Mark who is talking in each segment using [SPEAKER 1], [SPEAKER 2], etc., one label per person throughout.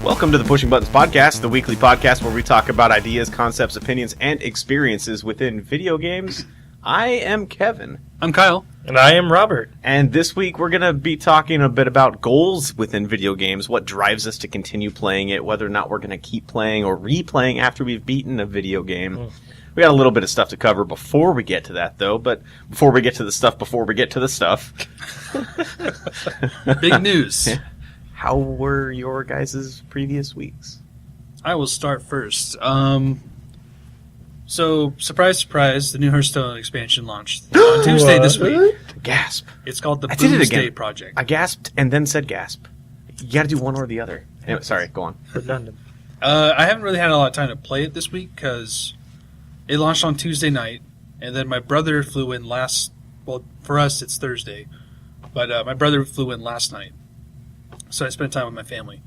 [SPEAKER 1] Welcome to the Pushing Buttons Podcast, the weekly podcast where we talk about ideas, concepts, opinions, and experiences within video games. I am Kevin.
[SPEAKER 2] I'm Kyle.
[SPEAKER 3] And I am Robert.
[SPEAKER 1] And this week we're going to be talking a bit about goals within video games, what drives us to continue playing it, whether or not we're going to keep playing or replaying after we've beaten a video game. We got a little bit of stuff to cover before we get to that, though, but before we get to the stuff,
[SPEAKER 2] Big news.
[SPEAKER 1] How were your guys' previous weeks?
[SPEAKER 2] I will start first. So, surprise, surprise, the new Hearthstone expansion launched on Tuesday this week.
[SPEAKER 1] Gasp.
[SPEAKER 2] It's called the
[SPEAKER 1] I did it
[SPEAKER 2] Boomsday
[SPEAKER 1] again.
[SPEAKER 2] Project.
[SPEAKER 1] I gasped and then said gasp. You got to do one or the other. Anyway, sorry, go on.
[SPEAKER 3] Redundant.
[SPEAKER 2] I haven't really had a lot of time to play it this week because it launched on Tuesday night, and then my brother flew in for us it's Thursday, but my brother flew in last night, so I spent time with my family.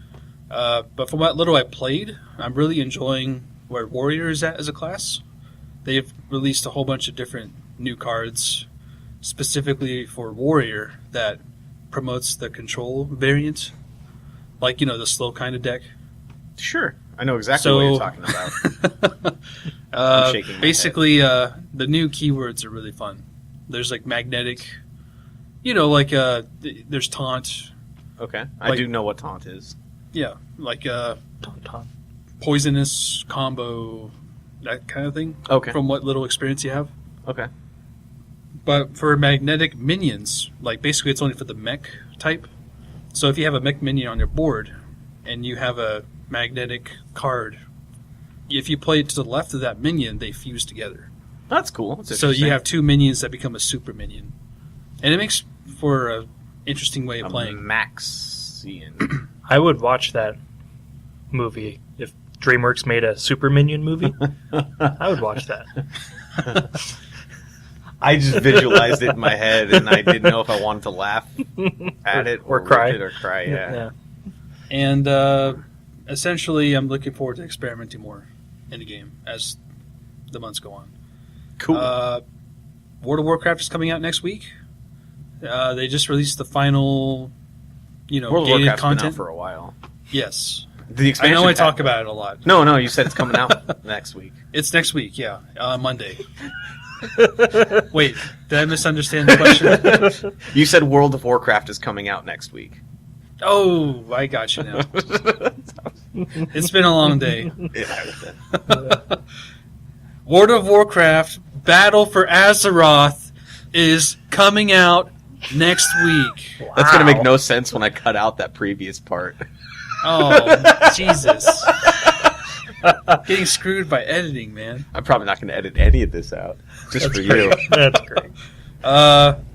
[SPEAKER 2] But from what little I played, I'm really enjoying where Warrior is at as a class. They've released a whole bunch of different new cards specifically for Warrior that promotes the control variant, like, the slow kind of deck.
[SPEAKER 1] Sure. I know exactly what you're talking about. I'm shaking my
[SPEAKER 2] basically, the new keywords are really fun. There's like magnetic, there's taunt.
[SPEAKER 1] Okay. I do know what taunt is.
[SPEAKER 2] Yeah, like
[SPEAKER 3] Taunt.
[SPEAKER 2] poisonous combo, that kind of thing.
[SPEAKER 1] Okay.
[SPEAKER 2] From what little experience you have.
[SPEAKER 1] Okay.
[SPEAKER 2] But for magnetic minions, basically it's only for the mech type. So if you have a mech minion on your board and you have a magnetic card, if you play it to the left of that minion, they fuse together.
[SPEAKER 1] That's cool. That's
[SPEAKER 2] so you have two minions that become a super minion. And it makes for an interesting way of playing.
[SPEAKER 1] Maxian.
[SPEAKER 3] I would watch that movie if DreamWorks made a Super Minion movie. I would watch that.
[SPEAKER 1] I just visualized it in my head, and I didn't know if I wanted to laugh at it
[SPEAKER 3] Or cry.
[SPEAKER 1] with it or cry. Yeah.
[SPEAKER 2] And essentially, I'm looking forward to experimenting more in the game as the months go on.
[SPEAKER 1] Cool.
[SPEAKER 2] World of Warcraft is coming out next week. They just released the final,
[SPEAKER 1] World of
[SPEAKER 2] gated
[SPEAKER 1] Warcraft's
[SPEAKER 2] content.
[SPEAKER 1] been out for a while.
[SPEAKER 2] Yes.
[SPEAKER 1] The
[SPEAKER 2] I
[SPEAKER 1] expansion
[SPEAKER 2] know I talk about it a lot.
[SPEAKER 1] No, you said it's coming out next week.
[SPEAKER 2] It's next week, yeah. Monday. Wait, did I misunderstand the question?
[SPEAKER 1] You said World of Warcraft is coming out next week.
[SPEAKER 2] Oh, I got you now. It's been a long day. World of Warcraft Battle for Azeroth is coming out next week.
[SPEAKER 3] Wow.
[SPEAKER 1] That's going to make no sense when I cut out that previous part.
[SPEAKER 2] Oh, Jesus. Getting screwed by editing, man.
[SPEAKER 1] I'm probably not going to edit any of this out. Just for you.
[SPEAKER 3] That's great.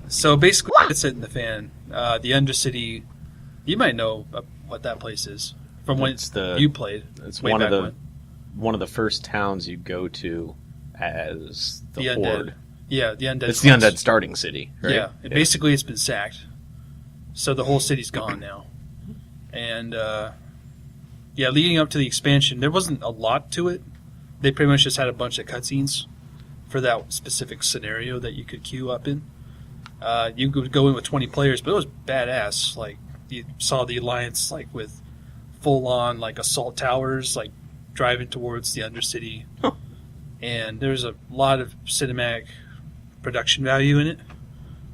[SPEAKER 2] So basically, it's it in the fan. The Undercity, you might know what that place is from when you played.
[SPEAKER 1] It's
[SPEAKER 2] way
[SPEAKER 1] one
[SPEAKER 2] back
[SPEAKER 1] of
[SPEAKER 2] when.
[SPEAKER 1] one of the first towns you go to as the
[SPEAKER 2] Undead.
[SPEAKER 1] Horde.
[SPEAKER 2] Yeah, the Undead.
[SPEAKER 1] It's the Undead starting city, right?
[SPEAKER 2] Yeah, basically it's been sacked. So the whole city's gone now. And, leading up to the expansion, there wasn't a lot to it. They pretty much just had a bunch of cutscenes for that specific scenario that you could queue up in. You could go in with 20 players, but it was badass. Like, you saw the Alliance, with full-on, assault towers, driving towards the Undercity.
[SPEAKER 1] Huh.
[SPEAKER 2] And there's a lot of cinematic production value in it.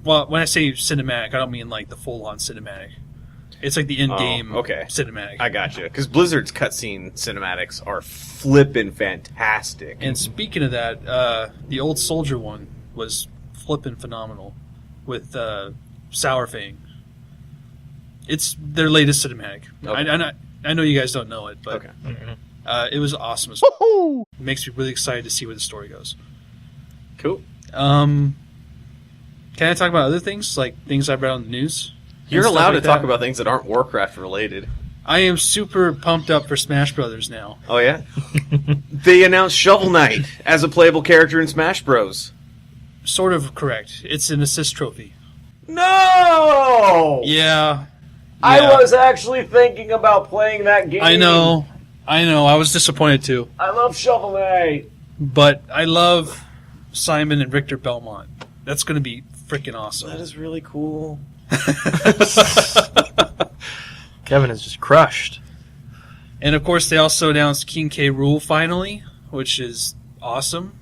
[SPEAKER 2] Well, when I say cinematic, I don't mean, the full-on cinematic. It's like the in-game cinematic.
[SPEAKER 1] I got you. Because Blizzard's cutscene cinematics are flippin' fantastic.
[SPEAKER 2] And speaking of that, the Old Soldier one was flippin' phenomenal with Sourfang. It's their latest cinematic.
[SPEAKER 1] Okay.
[SPEAKER 2] I know you guys don't know it, but it was awesome. It makes me really excited to see where the story goes.
[SPEAKER 1] Cool.
[SPEAKER 2] Can I talk about other things, like things I've read on the news?
[SPEAKER 1] You're allowed to talk about things that aren't Warcraft related.
[SPEAKER 2] I am super pumped up for Smash Brothers now.
[SPEAKER 1] Oh, yeah? They announced Shovel Knight as a playable character in Smash Bros.
[SPEAKER 2] Sort of correct. It's an assist trophy.
[SPEAKER 1] No!
[SPEAKER 2] Yeah.
[SPEAKER 1] I was actually thinking about playing that game.
[SPEAKER 2] I know. I was disappointed too.
[SPEAKER 1] I love Shovel Knight.
[SPEAKER 2] But I love Simon and Victor Belmont. That's going to be freaking awesome.
[SPEAKER 1] That is really cool.
[SPEAKER 3] Kevin is just crushed.
[SPEAKER 2] And of course, they also announced King K. Rool finally, which is awesome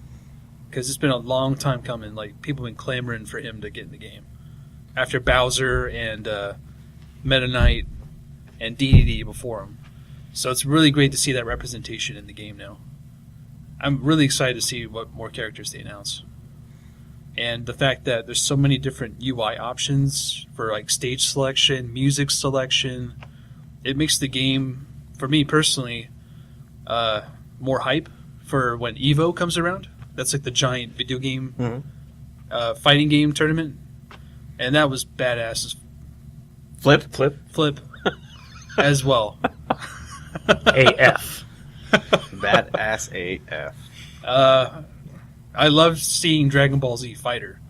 [SPEAKER 2] because it's been a long time coming. Like, people have been clamoring for him to get in the game after Bowser and Meta Knight and DDD before him. So it's really great to see that representation in the game now. I'm really excited to see what more characters they announce. And the fact that there's so many different UI options for like stage selection, music selection, it makes the game, for me personally, more hype for when EVO comes around. That's like the giant video game fighting game tournament. And that was badass.
[SPEAKER 1] Flip?
[SPEAKER 2] Flip as well.
[SPEAKER 3] AF.
[SPEAKER 1] Badass AF.
[SPEAKER 2] I loved seeing Dragon Ball Z Fighter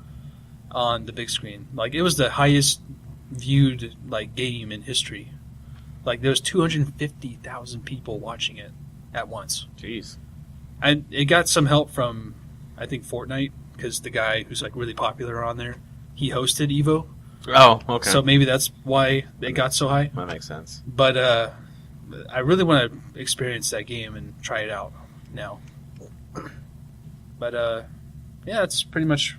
[SPEAKER 2] on the big screen. Like, it was the highest viewed like game in history. Like, there was 250,000 people watching it at once.
[SPEAKER 1] Jeez.
[SPEAKER 2] And it got some help from, I think, Fortnite, because the guy who's like really popular on there, he hosted EVO.
[SPEAKER 1] Oh, okay.
[SPEAKER 2] So maybe that's why it got so high.
[SPEAKER 1] That makes sense.
[SPEAKER 2] But I really want to experience that game and try it out now. But yeah, that's pretty much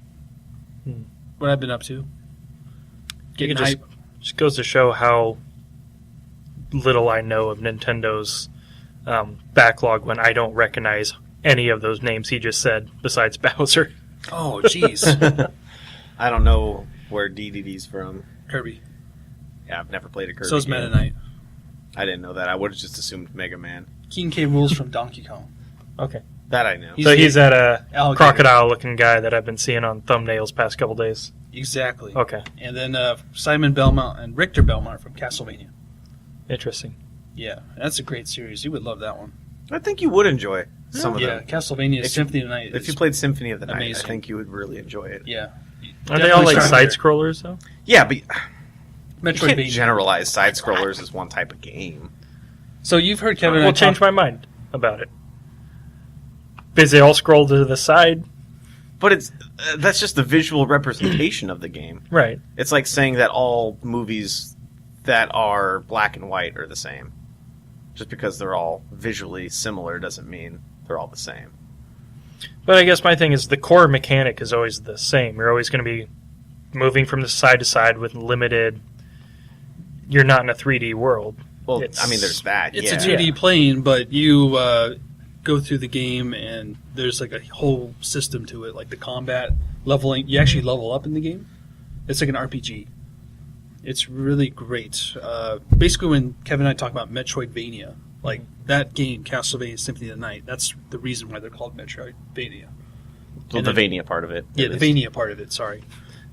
[SPEAKER 2] what I've been up to. Getting hype.
[SPEAKER 3] Just goes to show how little I know of Nintendo's backlog when I don't recognize any of those names he just said besides Bowser.
[SPEAKER 2] Oh, jeez.
[SPEAKER 1] I don't know where DDD's from.
[SPEAKER 2] Kirby.
[SPEAKER 1] Yeah, I've never played a Kirby
[SPEAKER 2] So is
[SPEAKER 1] game.
[SPEAKER 2] Meta Knight.
[SPEAKER 1] I didn't know that. I would have just assumed Mega Man.
[SPEAKER 2] King K. Rool's from Donkey Kong.
[SPEAKER 3] Okay.
[SPEAKER 1] That I know.
[SPEAKER 3] He's that
[SPEAKER 2] alligator.
[SPEAKER 3] crocodile-looking guy that I've been seeing on thumbnails past couple days.
[SPEAKER 2] Exactly.
[SPEAKER 3] Okay.
[SPEAKER 2] And then Simon Belmont and Richter Belmont from Castlevania.
[SPEAKER 3] Interesting.
[SPEAKER 2] Yeah, that's a great series. You would love that one.
[SPEAKER 1] I think you would enjoy some of
[SPEAKER 2] Yeah,
[SPEAKER 1] them.
[SPEAKER 2] Castlevania Symphony of the Night.
[SPEAKER 1] If you played Symphony of the Night,
[SPEAKER 2] amazing.
[SPEAKER 1] I think you would really enjoy it.
[SPEAKER 2] Yeah.
[SPEAKER 3] Are they all like
[SPEAKER 2] Definitely
[SPEAKER 3] side-scrollers, though?
[SPEAKER 1] Yeah, but you can't
[SPEAKER 2] Metroidvania.
[SPEAKER 1] generalize side-scrollers as one type of game.
[SPEAKER 2] So you've heard Kevin and
[SPEAKER 3] We'll
[SPEAKER 2] I
[SPEAKER 3] change
[SPEAKER 2] talk...
[SPEAKER 3] my mind about it. Because they all scroll to the side.
[SPEAKER 1] But it's that's just the visual representation of the game.
[SPEAKER 3] Right.
[SPEAKER 1] It's like saying that all movies that are black and white are the same. Just because they're all visually similar doesn't mean they're all the same.
[SPEAKER 3] But I guess my thing is the core mechanic is always the same. You're always going to be moving from the side to side with limited... You're not in a 3D world.
[SPEAKER 1] Well, I mean, there's that,
[SPEAKER 2] It's
[SPEAKER 1] yeah.
[SPEAKER 2] a 2D plane, but you go through the game and there's like a whole system to it, like the combat leveling. You actually level up in the game. It's like an RPG. It's really great. Basically, when Kevin and I talk about Metroidvania, like that game, Castlevania Symphony of the Night, that's the reason why they're called Metroidvania.
[SPEAKER 1] Well, the Vania part of it.
[SPEAKER 2] Yeah, the Vania part of it, sorry.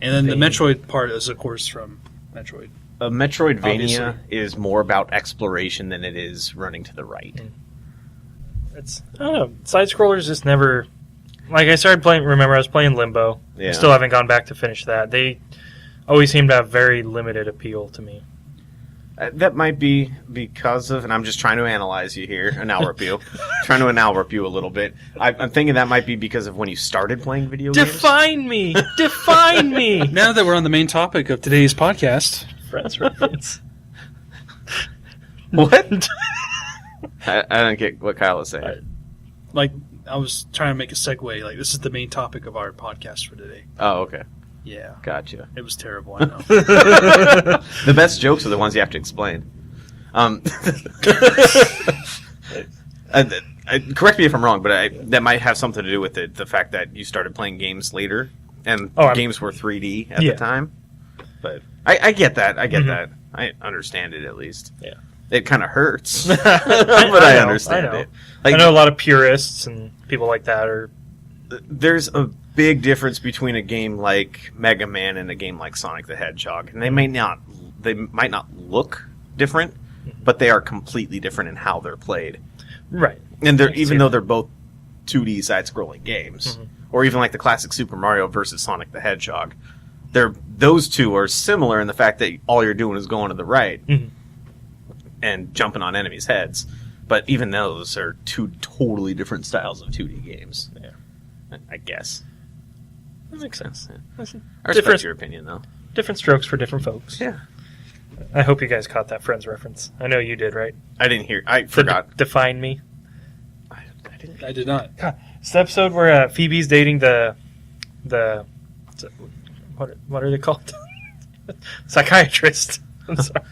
[SPEAKER 2] And then the Metroid part is, of course, from Metroid.
[SPEAKER 1] A Metroidvania
[SPEAKER 2] Obviously.
[SPEAKER 1] is more about exploration than it is running to the right.
[SPEAKER 3] It's, I don't know. Side-scrollers just never... Like, I started playing... Remember, I was playing Limbo.
[SPEAKER 1] Yeah.
[SPEAKER 3] I still haven't gone back to finish that. They always seem to have very limited appeal to me.
[SPEAKER 1] That might be because of, and I'm just trying to analyze you here, analyze you, trying to analyze you a little bit. I'm thinking that might be because of when you started playing video games.
[SPEAKER 3] Define me! Define me!
[SPEAKER 2] Now that we're on the main topic of today's podcast...
[SPEAKER 3] Friends reference.
[SPEAKER 1] What? I don't get what Kyle is saying.
[SPEAKER 2] Like, I was trying to make a segue. Like, this is the main topic of our podcast for today.
[SPEAKER 1] Oh, okay.
[SPEAKER 2] Yeah.
[SPEAKER 1] Gotcha.
[SPEAKER 2] It was terrible, I know.
[SPEAKER 1] The best jokes are the ones you have to explain. Correct me if I'm wrong, but that might have something to do with the fact that you started playing games later, and games were 3D at the time. But I get that. I get that. I understand it, at least.
[SPEAKER 3] Yeah.
[SPEAKER 1] It kind of hurts, but I understand it. Like,
[SPEAKER 3] I know a lot of purists and people like that are...
[SPEAKER 1] There's a big difference between a game like Mega Man and a game like Sonic the Hedgehog, and they might not look different, but they are completely different in how they're played.
[SPEAKER 3] Right.
[SPEAKER 1] And even though they're both 2D side-scrolling games, or even like the classic Super Mario versus Sonic the Hedgehog, those two are similar in the fact that all you're doing is going to the right and jumping on enemies' heads. But even those are two totally different styles of 2D games.
[SPEAKER 3] Yeah.
[SPEAKER 1] I guess.
[SPEAKER 3] That makes sense.
[SPEAKER 1] I respect your opinion, though.
[SPEAKER 3] Different strokes for different folks.
[SPEAKER 1] Yeah.
[SPEAKER 3] I hope you guys caught that Friends reference. I know you did, right?
[SPEAKER 1] I didn't hear. I forgot.
[SPEAKER 3] Define Me.
[SPEAKER 2] I did not.
[SPEAKER 3] It's the episode where Phoebe's dating the what are they called? Psychiatrist. I'm sorry.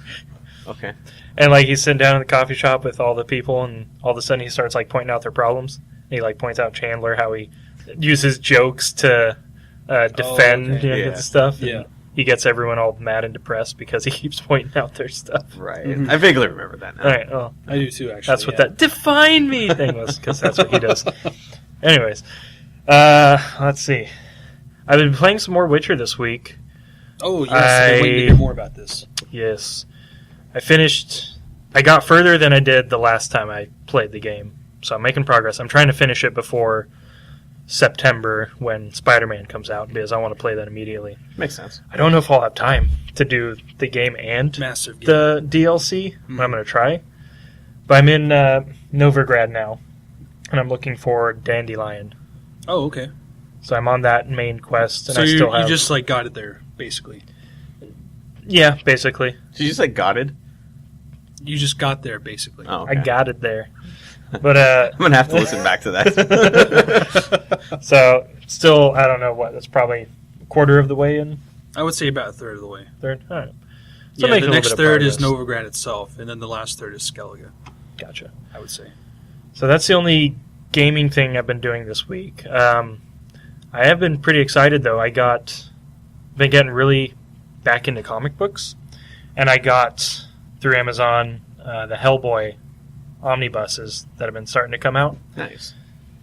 [SPEAKER 1] Okay.
[SPEAKER 3] And like he's sitting down in the coffee shop with all the people, and all of a sudden he starts like pointing out their problems. And he like points out Chandler, how he uses jokes to defend and stuff.
[SPEAKER 2] Yeah.
[SPEAKER 3] He gets everyone all mad and depressed because he keeps pointing out their stuff.
[SPEAKER 1] Right.
[SPEAKER 2] Mhm.
[SPEAKER 1] I vaguely remember that now.
[SPEAKER 3] All right. Well,
[SPEAKER 2] I do too, actually.
[SPEAKER 3] that's what that "define me" thing was, because that's what he does. Anyways, let's see. I've been playing some more Witcher this week.
[SPEAKER 2] Oh, yes. I've been waiting to hear more about this.
[SPEAKER 3] Yes. I got further than I did the last time I played the game. So I'm making progress. I'm trying to finish it before September when Spider-Man comes out because I want to play that immediately.
[SPEAKER 1] Makes sense.
[SPEAKER 3] I don't know if I'll have time to do the game and
[SPEAKER 2] Massive game.
[SPEAKER 3] the DLC. But I'm going to try. But I'm in Novigrad now, and I'm looking for Dandelion.
[SPEAKER 2] Oh, okay.
[SPEAKER 3] So I'm on that main quest, and
[SPEAKER 2] So
[SPEAKER 3] I still have...
[SPEAKER 2] you just like got it there, basically.
[SPEAKER 3] Yeah, basically.
[SPEAKER 1] Did you say gotted?
[SPEAKER 2] You just got there, basically.
[SPEAKER 1] Oh,
[SPEAKER 3] I
[SPEAKER 1] okay.
[SPEAKER 3] got it there. But
[SPEAKER 1] I'm gonna have to listen back to that.
[SPEAKER 3] so still, I don't know what. That's probably a quarter of the way in.
[SPEAKER 2] I would say about a third of the way.
[SPEAKER 3] Third. All right. So
[SPEAKER 2] Yeah,
[SPEAKER 3] making
[SPEAKER 2] the
[SPEAKER 3] a
[SPEAKER 2] next
[SPEAKER 3] little bit of
[SPEAKER 2] third is
[SPEAKER 3] progress.
[SPEAKER 2] Novigrad itself, and then the last third is Skellige,
[SPEAKER 3] Gotcha.
[SPEAKER 2] I would say.
[SPEAKER 3] So that's the only gaming thing I've been doing this week. I have been pretty excited though. Been getting really back into comic books, and I got through Amazon the Hellboy omnibuses that have been starting to come out.
[SPEAKER 1] Nice.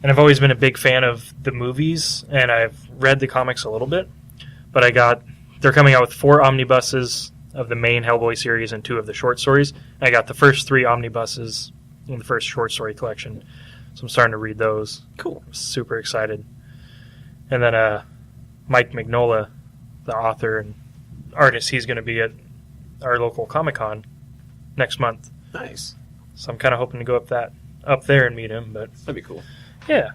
[SPEAKER 3] And I've always been a big fan of the movies, and I've read the comics a little bit. But they're coming out with 4 omnibuses of the main Hellboy series and 2 of the short stories. And I got the first 3 omnibuses in the first short story collection. So I'm starting to read those.
[SPEAKER 1] Cool.
[SPEAKER 3] I'm super excited. And then Mike Mignola, the author and artist, he's going to be at our local Comic-Con next month.
[SPEAKER 1] Nice.
[SPEAKER 3] So I'm kind of hoping to go up there and meet him, but
[SPEAKER 1] That'd be cool.
[SPEAKER 3] yeah.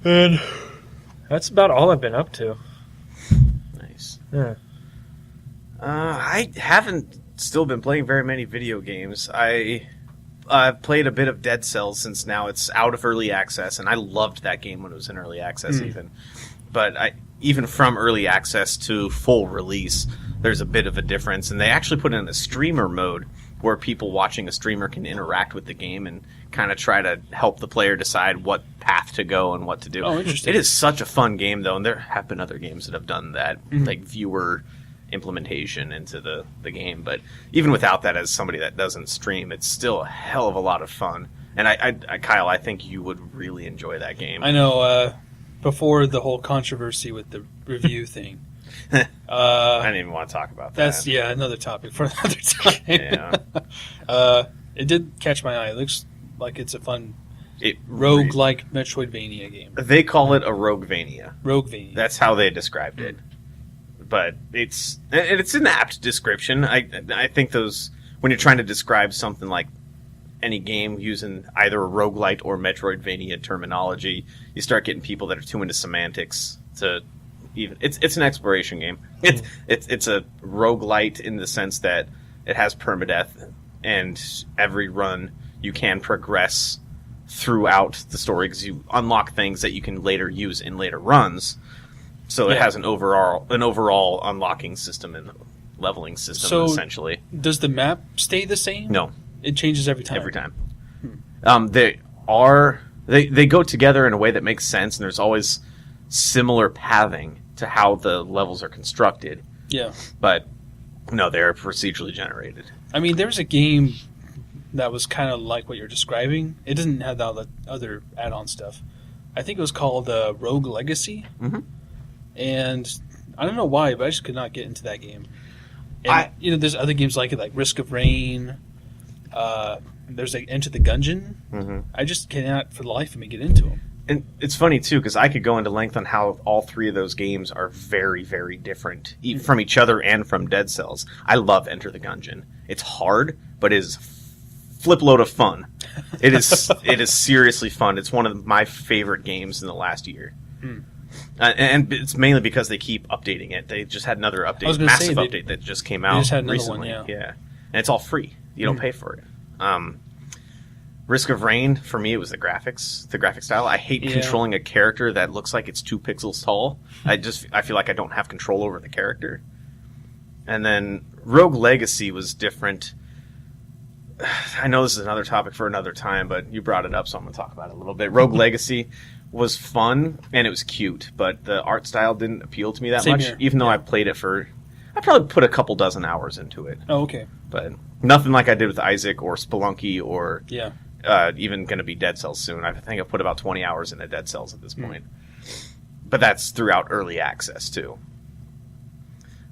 [SPEAKER 3] And that's about all I've been up to.
[SPEAKER 1] Nice.
[SPEAKER 3] Yeah.
[SPEAKER 1] I haven't still been playing very many video games. I've played a bit of Dead Cells since now it's out of early access, and I loved that game when it was in early access even. But even from early access to full release, there's a bit of a difference, and they actually put in a streamer mode where people watching a streamer can interact with the game and kind of try to help the player decide what path to go and what to do.
[SPEAKER 2] Oh, interesting.
[SPEAKER 1] It is such a fun game, though, and there have been other games that have done that, like viewer implementation into the game. But even without that, as somebody that doesn't stream, it's still a hell of a lot of fun. And Kyle, I think you would really enjoy that game.
[SPEAKER 2] I know, before the whole controversy with the review thing.
[SPEAKER 1] I didn't even want to talk about that.
[SPEAKER 2] That's, another topic for another time.
[SPEAKER 1] Yeah.
[SPEAKER 2] It did catch my eye. It looks like it's a fun
[SPEAKER 1] It
[SPEAKER 2] rogue-like Metroidvania game.
[SPEAKER 1] They call it a Roguevania.
[SPEAKER 2] Roguevania.
[SPEAKER 1] That's how they described it. But it's an apt description. I think those, when you're trying to describe something like any game using either a roguelite or Metroidvania terminology, you start getting people that are too into semantics to even. It's an exploration game. It's a roguelite in the sense that it has permadeath, and every run you can progress throughout the story because you unlock things that you can later use in later runs. So it has an overall unlocking system and leveling system, essentially.
[SPEAKER 2] Does the map stay the same?
[SPEAKER 1] No.
[SPEAKER 2] It changes every time.
[SPEAKER 1] Every time. They go together in a way that makes sense, and there's always similar pathing to how the levels are constructed.
[SPEAKER 2] Yeah.
[SPEAKER 1] But no, they're procedurally generated.
[SPEAKER 2] I mean, there's a game that was kind of like what you're describing. It doesn't have all the other add-on stuff. I think it was called Rogue Legacy.
[SPEAKER 1] Mm-hmm.
[SPEAKER 2] And I don't know why, but I just could not get into that game. And, there's other games like it, like Risk of Rain. There's like Enter the Gungeon.
[SPEAKER 1] Mm-hmm.
[SPEAKER 2] I just cannot, for the life of me, get into them.
[SPEAKER 1] And it's funny, too, because I could go into length on how all 3 of those games are very, very different from each other and from Dead Cells. I love Enter the Gungeon. It's hard, but it is flip load of fun. It is seriously fun. It's one of my favorite games in the last year. And it's mainly because they keep updating it. They just had another update, massive update that just came out
[SPEAKER 2] just had another
[SPEAKER 1] recently.
[SPEAKER 2] One,
[SPEAKER 1] yeah, and it's all free. You don't pay for it. Risk of Rain, for me, it was the graphic style. I hate controlling a character that looks like it's 2 pixels tall. I feel like I don't have control over the character. And then Rogue Legacy was different. I know this is another topic for another time, but you brought it up, so I'm going to talk about it a little bit. Rogue Legacy was fun, and it was cute, but the art style didn't appeal to me that much, even though I played it I probably put a couple dozen hours into it.
[SPEAKER 2] Oh, okay.
[SPEAKER 1] But nothing like I did with Isaac or Spelunky or even going to be Dead Cells soon. I think I've put about 20 hours into Dead Cells at this point. But that's throughout early access, too.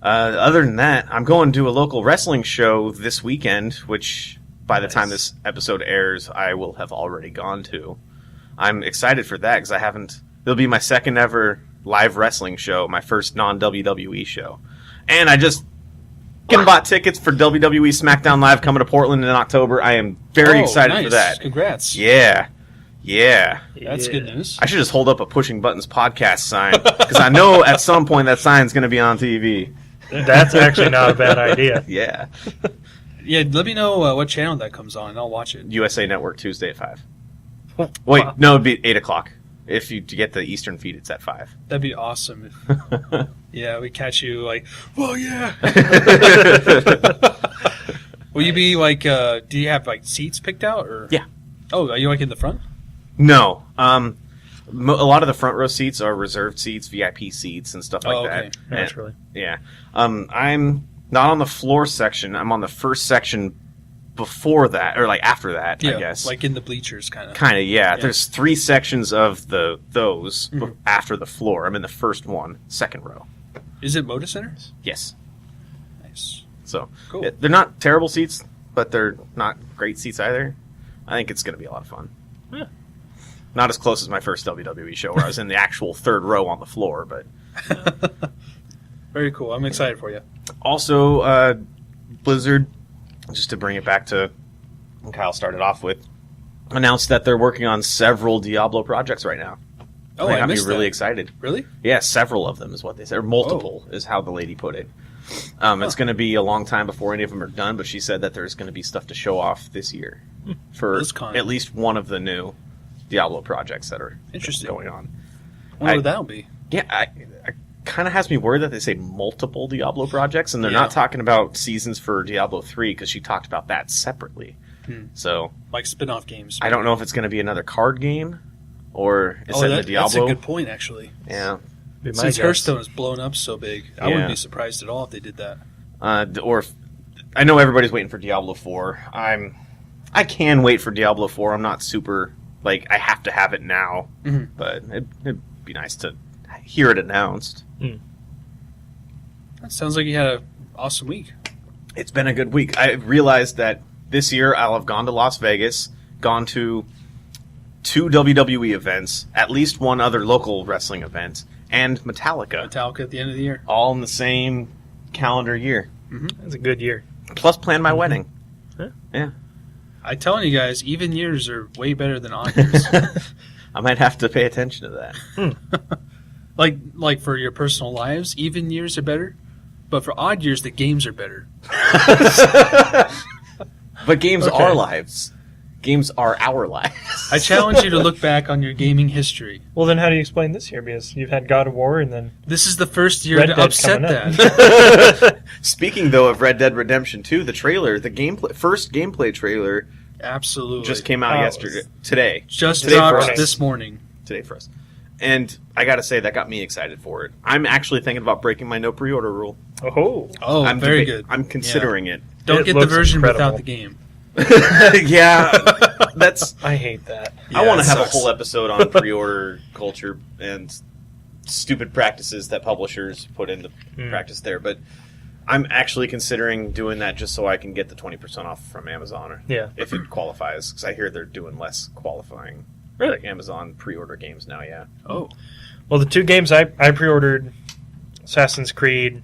[SPEAKER 1] Other than that, I'm going to a local wrestling show this weekend, which by the time this episode airs, I will have already gone to. I'm excited for that because it'll be my second ever live wrestling show, my first non-WWE show. And I just bought tickets for WWE SmackDown Live coming to Portland in October. I am very excited for that.
[SPEAKER 2] Congrats.
[SPEAKER 1] Yeah.
[SPEAKER 2] That's good news.
[SPEAKER 1] I should just hold up a Pushing Buttons podcast sign because I know at some point that sign's going to be on TV.
[SPEAKER 3] That's actually not a bad idea.
[SPEAKER 1] Yeah.
[SPEAKER 2] Yeah, let me know what channel that comes on, and I'll watch it.
[SPEAKER 1] USA Network, Tuesday at 5. Wait, no, it'd be 8 o'clock. If you get the Eastern feed, it's at 5.
[SPEAKER 2] That'd be awesome. Yeah, we catch you like, well, yeah. Will you be like, do you have like seats picked out? Or?
[SPEAKER 1] Yeah.
[SPEAKER 2] Oh, are you like in the front?
[SPEAKER 1] No. A lot of the front row seats are reserved seats, VIP seats, and stuff like that.
[SPEAKER 3] Naturally.
[SPEAKER 1] Yeah. I'm not on the floor section. I'm on the first section before that, or like after that, I guess.
[SPEAKER 2] Like in the bleachers, kind of.
[SPEAKER 1] Kind of, yeah. There's 3 sections of those after the floor. I'm in the first one, second row.
[SPEAKER 2] Is it Moda Centers?
[SPEAKER 1] Yes.
[SPEAKER 2] Nice.
[SPEAKER 1] So,
[SPEAKER 2] cool.
[SPEAKER 1] They're not terrible seats, but they're not great seats either. I think it's going to be a lot of fun.
[SPEAKER 3] Yeah.
[SPEAKER 1] Not as close as my first WWE show where I was in the actual third row on the floor, but...
[SPEAKER 2] Very cool. I'm excited for you.
[SPEAKER 1] Also, Blizzard, just to bring it back to what Kyle started off with, announced that they're working on several Diablo projects right now.
[SPEAKER 2] Oh,
[SPEAKER 1] I
[SPEAKER 2] missed
[SPEAKER 1] got me really
[SPEAKER 2] that.
[SPEAKER 1] excited.
[SPEAKER 2] Really?
[SPEAKER 1] Yeah, several of them is what they said. Or multiple is how the lady put it. It's going to be a long time before any of them are done, but she said that there's going to be stuff to show off this year for at least one of the new Diablo projects that are going on.
[SPEAKER 2] I wonder what that'll be.
[SPEAKER 1] Yeah, I kind of has me worried that they say multiple Diablo projects, and they're not talking about seasons for Diablo 3 because she talked about that separately. So,
[SPEAKER 2] like spin-off games.
[SPEAKER 1] I don't know if it's going to be another card game or is it the Diablo.
[SPEAKER 2] That's a good point, actually.
[SPEAKER 1] Yeah.
[SPEAKER 2] Since Hearthstone has blown up so big, I wouldn't be surprised at all if they did that.
[SPEAKER 1] Or I know everybody's waiting for Diablo 4. I can wait for Diablo 4. I'm not super like I have to have it now, but it'd be nice to hear it announced.
[SPEAKER 2] That sounds like you had an awesome week.
[SPEAKER 1] It's been a good week. I realized that this year I'll have gone to Las Vegas, gone to 2 WWE events, at least one other local wrestling event, and Metallica.
[SPEAKER 2] Metallica at the end of the year.
[SPEAKER 1] All in the same calendar year.
[SPEAKER 3] That's a good year.
[SPEAKER 1] Plus plan my wedding. Yeah.
[SPEAKER 2] I'm telling you guys, even years are way better than odd years.
[SPEAKER 1] I might have to pay attention to that.
[SPEAKER 2] Like for your personal lives, even years are better. But for odd years, the games are better.
[SPEAKER 1] But games are lives. Games are our lives.
[SPEAKER 2] I challenge you to look back on your gaming history.
[SPEAKER 3] Well, then how do you explain this year? Because you've had God of War and then...
[SPEAKER 2] This is the first year
[SPEAKER 3] Red
[SPEAKER 2] to
[SPEAKER 3] Dead
[SPEAKER 2] upset
[SPEAKER 3] coming
[SPEAKER 2] that.
[SPEAKER 1] Speaking, though, of Red Dead Redemption 2, the trailer, the first gameplay trailer...
[SPEAKER 2] Absolutely.
[SPEAKER 1] Just came out today.
[SPEAKER 2] Just dropped this morning.
[SPEAKER 1] Today for us. And I gotta say, that got me excited for it. I'm actually thinking about breaking my no pre-order rule.
[SPEAKER 3] Oh,
[SPEAKER 2] very good.
[SPEAKER 1] I'm considering it.
[SPEAKER 2] Don't get the version without the game.
[SPEAKER 1] Yeah, that's...
[SPEAKER 3] I hate that.
[SPEAKER 1] Yeah, I want to have a whole episode on pre-order culture and stupid practices that publishers put into practice there, but I'm actually considering doing that just so I can get the 20% off from Amazon, if it qualifies, because I hear they're doing less qualifying Amazon pre-order games now,
[SPEAKER 2] Oh.
[SPEAKER 3] Well, the 2 games I pre-ordered, Assassin's Creed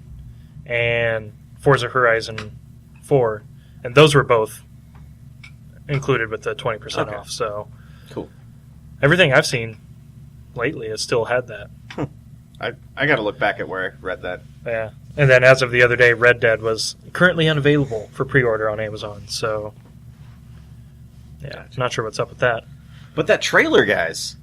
[SPEAKER 3] and Forza Horizon 4, and those were both included with the 20% off. So
[SPEAKER 1] cool.
[SPEAKER 3] Everything I've seen lately has still had that.
[SPEAKER 1] I got to look back at where I read that.
[SPEAKER 3] Yeah. And then as of the other day, Red Dead was currently unavailable for pre-order on Amazon. So, yeah, not sure what's up with that.
[SPEAKER 1] But that trailer, guys,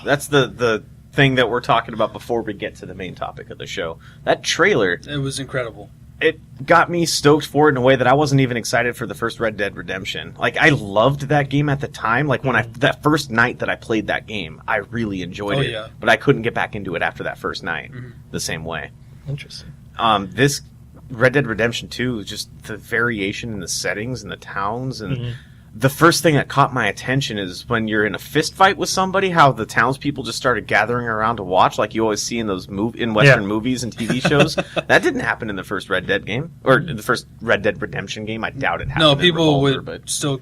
[SPEAKER 1] that's the thing that we're talking about before we get to the main topic of the show. That trailer,
[SPEAKER 2] It was incredible.
[SPEAKER 1] it got me stoked for it in a way that I wasn't even excited for the first Red Dead Redemption. Like, I loved that game at the time. Like, that first night that I played that game, I really enjoyed it.
[SPEAKER 2] Yeah.
[SPEAKER 1] But I couldn't get back into it after that first night the same way.
[SPEAKER 3] Interesting.
[SPEAKER 1] This Red Dead Redemption 2, just the variation in the settings and the towns and the first thing that caught my attention is when you're in a fist fight with somebody, how the townspeople just started gathering around to watch, like you always see in those in Western movies and TV shows. That didn't happen in the first Red Dead game, or the first Red Dead Redemption game. I doubt it happened.
[SPEAKER 2] No,
[SPEAKER 1] in
[SPEAKER 2] people
[SPEAKER 1] Revolver,
[SPEAKER 2] would
[SPEAKER 1] but
[SPEAKER 2] still,